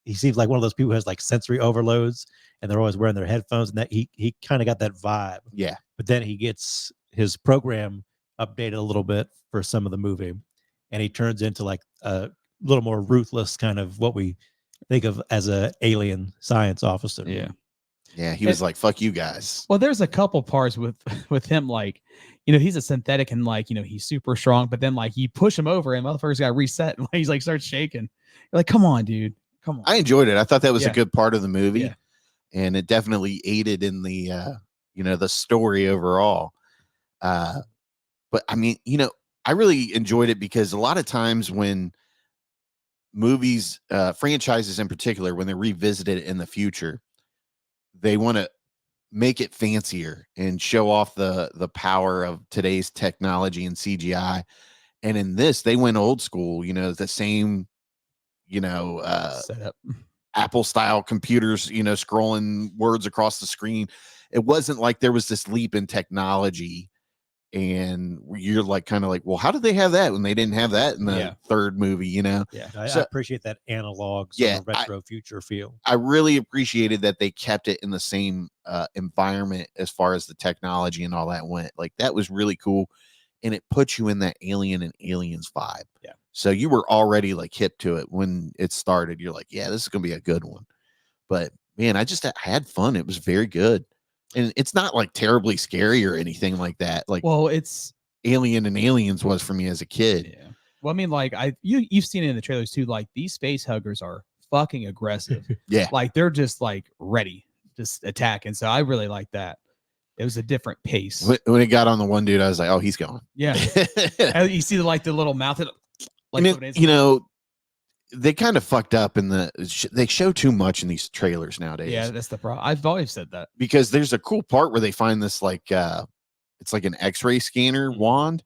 he seems like one of those people who has like sensory overloads, and they're always wearing their headphones, and that he kind of got that vibe. Yeah. But then he gets his program updated a little bit for some of the movie, and he turns into like a little more ruthless kind of what we think of as a alien science officer. Yeah. Yeah. He was like, fuck you guys. Well, there's a couple parts with him, like, he's a synthetic and like, he's super strong, but then like you push him over and motherfucker's got reset and he's like starts shaking. You're like, come on, dude. Come on. I enjoyed it. I thought that was a good part of the movie. Yeah. And it definitely aided in the the story overall. But I mean, I really enjoyed it because a lot of times when movies, franchises in particular, when they're revisited in the future, they want to make it fancier and show off the power of today's technology and CGI. And in this, they went old school, the same, setup. Apple style computers, scrolling words across the screen. It wasn't like there was this leap in technology and you're like kind of like, well, how did they have that when they didn't have that in the third movie? Yeah, I appreciate that analog sort of retro future feel. I really appreciated that they kept it in the same environment as far as the technology and all that went. Like that was really cool, and it puts you in that Alien and Aliens vibe. Yeah. So you were already like hip to it when it started. You're like, yeah, this is gonna be a good one. But man, I had fun. It was very good. And it's not like terribly scary or anything like that. Like, well, it's Alien and Aliens was for me as a kid. Yeah. Well, I mean, like you've seen it in the trailers too. Like these space huggers are fucking aggressive. Yeah. Like they're just like ready, just attacking. So I really like that. It was a different pace. When it got on the one dude, I was like, oh, he's gone. Yeah. You see the little mouth. Like, you know, they kind of fucked up in they show too much in these trailers nowadays. Yeah, that's the problem. I've always said that. Because there's a cool part where they find this like it's like an x-ray scanner wand,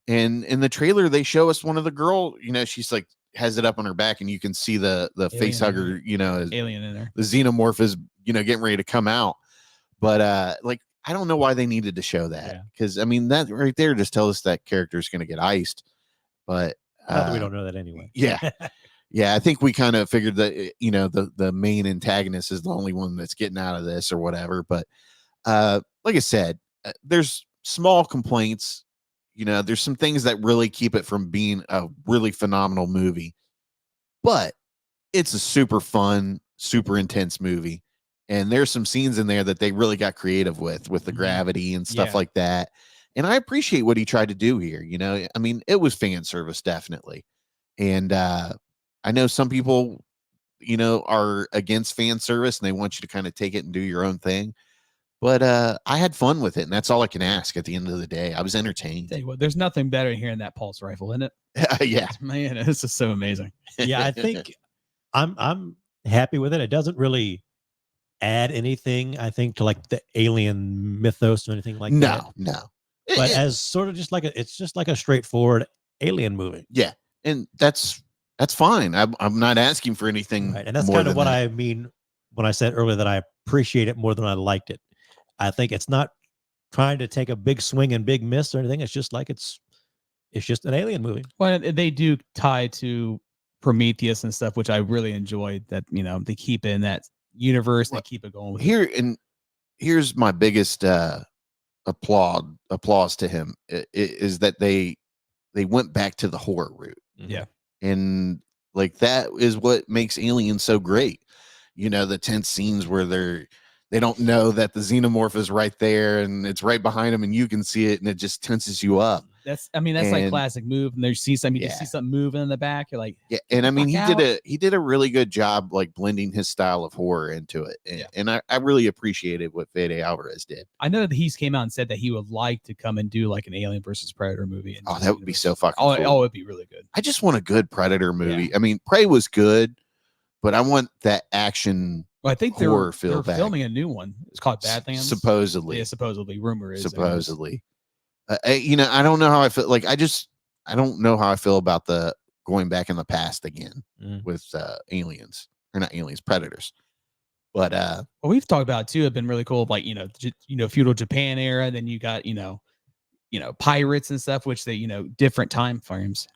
and in the trailer they show us one of the girl, you know, she's like has it up on her back and you can see the face hugger, you know, alien in there. The xenomorph is, you know, getting ready to come out. But like I don't know why they needed to show that, because I mean that right there just tells us that character is going to get iced. But not that we don't know that anyway. Yeah. Yeah, I think we kind of figured that, you know, the main antagonist is the only one that's getting out of this or whatever. But like I said, there's small complaints. You know, there's some things that really keep it from being a really phenomenal movie. But it's a super fun, super intense movie. And there's some scenes in there that they really got creative with the gravity and stuff like that. And I appreciate what he tried to do here. You know, I mean, it was fan service, definitely. And I know some people, you know, are against fan service and they want you to kind of take it and do your own thing. But I had fun with it, and that's all I can ask at the end of the day. I was entertained. Tell you what, there's nothing better than hearing that pulse rifle, isn't it? Yeah. Man, this is so amazing. Yeah, I think I'm happy with it. It doesn't really add anything, I think, to like the alien mythos or anything like that. No. But as sort of just like it's just like a straightforward alien movie. Yeah. And that's fine. I'm not asking for anything. Right. And that's kind of what I mean when I said earlier that I appreciate it more than I liked it. I think it's not trying to take a big swing and big miss or anything. It's just like it's just an alien movie. Well, they do tie to Prometheus and stuff, which I really enjoyed. That, you know, they keep it in that universe. They keep it going with here. And here's my biggest applause to him is that they went back to the horror route. Yeah. And like that is what makes Alien so great. You know, the tense scenes where they don't know that the xenomorph is right there and it's right behind them and you can see it and it just tenses you up. That's like classic move. And you see something moving in the back. You're like, yeah. And I mean, he did a really good job, like blending his style of horror into it. And I really appreciated what Fede Alvarez did. I know that he's came out and said that he would like to come and do like an Alien versus Predator movie. Oh, that would be so fucking cool. Oh, it'd be really good. I just want a good Predator movie. Yeah. I mean, Prey was good, but I want that action. Well, I think they're filming a new one. It's called Badlands. Supposedly. Yeah, supposedly. Rumor is. Supposedly. You know, I don't know how I feel. Like, I don't know how I feel about the going back in the past again with aliens. Or not aliens, predators. But well, we've talked about it too. Have been really cool. Like, you know, feudal Japan era. Then you got, you know, pirates and stuff, which they, different timelines.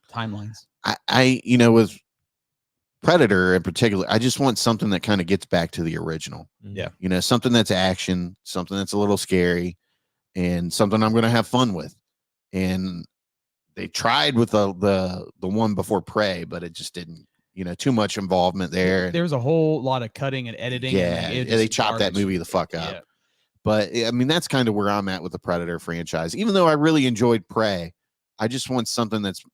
I you know, with Predator in particular, I just want something that kind of gets back to the original. Yeah. You know, something that's action, something that's a little scary, and something I'm going to have fun with. And they tried with the one before Prey, but it just didn't, too much involvement there. There's a whole lot of cutting and editing. Yeah. And they chopped that movie the fuck up. Yeah. But I mean, that's kind of where I'm at with the Predator franchise. Even though I really enjoyed Prey, I just want something that's,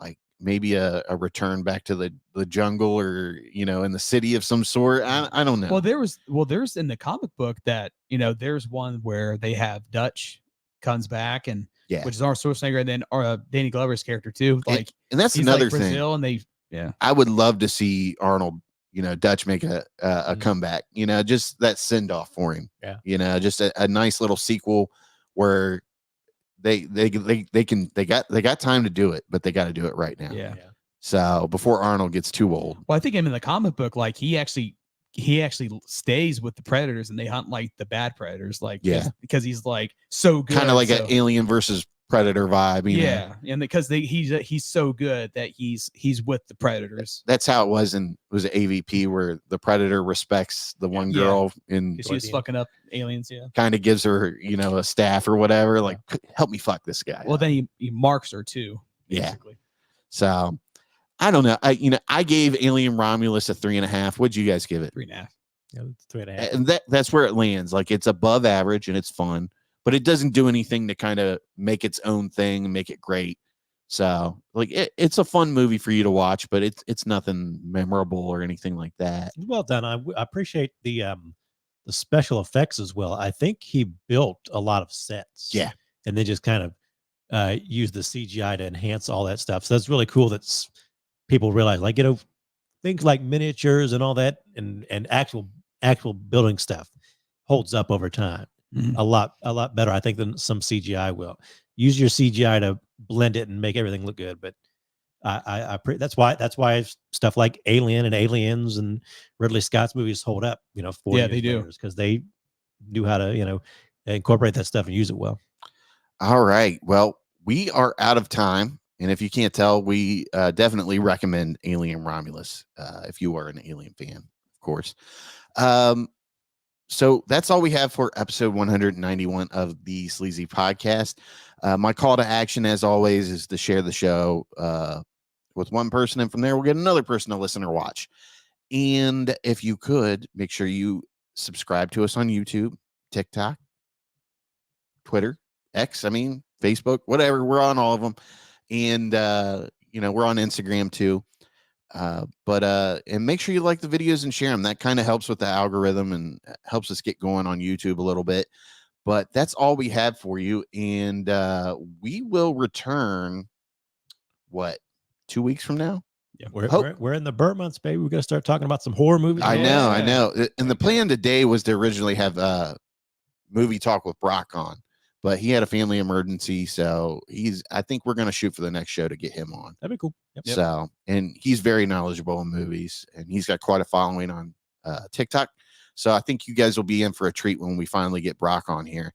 like maybe a return back to the jungle or, in the city of some sort. I don't know. Well, there's in the comic book that, there's one where they have Dutch comes back and which is our Schwarzenegger, and then Danny Glover's character too. Like, and that's another thing. Brazil, and I would love to see Arnold, Dutch make a comeback, just that send off for him. Yeah. Just a nice little sequel where they got time to do it, but they got to do it right now. Yeah. So before Arnold gets too old. Well, I think him in the comic book, like he he actually stays with the predators and they hunt like the bad predators, like because he's like so good, kind of like an Alien versus Predator vibe, you know? And because he's so good that he's with the predators. That's how it was AVP, where the Predator respects the one girl in she was fucking up aliens, kind of gives her, you know, a staff or whatever, like help me fuck this guy. Well, then he marks her too, basically. So I don't know. I gave Alien Romulus a 3.5. What'd you guys give it? 3.5. Yeah, 3.5. And that's where it lands. Like, it's above average and it's fun, but it doesn't do anything to kind of make its own thing and make it great. So like it's a fun movie for you to watch, but it's nothing memorable or anything like that. Well done. I appreciate the special effects as well. I think he built a lot of sets. Yeah. And then just kind of used the CGI to enhance all that stuff. So that's really cool that people realize, like, you know, things like miniatures and all that and actual building stuff holds up over time. A lot better, I think, than some CGI will. Use your CGI to blend it and make everything look good. But that's why stuff like Alien and Aliens and Ridley Scott's movies hold up, you know, 40 years they do, because they knew how to, you know, incorporate that stuff and use it well. All right. Well, we are out of time. And if you can't tell, we definitely recommend Alien Romulus if you are an Alien fan, of course. So that's all we have for episode 191 of the Sleazy Podcast. My call to action, as always, is to share the show with one person, and from there we'll get another person to listen or watch. And if you could, make sure you subscribe to us on YouTube, TikTok, Twitter, X, Facebook, whatever. We're on all of them. And, we're on Instagram too. And make sure you like the videos and share them. That kind of helps with the algorithm and helps us get going on YouTube a little bit. But that's all we have for you. And we will return, 2 weeks from now? Yeah, we're in the Burt months, baby. We're going to start talking about some horror movies. I know. And the plan today was to originally have movie talk with Brock on, but he had a family emergency. So I think we're going to shoot for the next show to get him on. That'd be cool. Yep. So, and he's very knowledgeable in movies, and he's got quite a following on TikTok. So I think you guys will be in for a treat when we finally get Brock on here.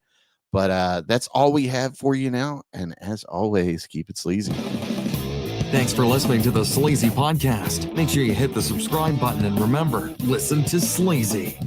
But that's all we have for you now. And as always, keep it sleazy. Thanks for listening to the Sleazy Podcast. Make sure you hit the subscribe button and remember, listen to Sleazy.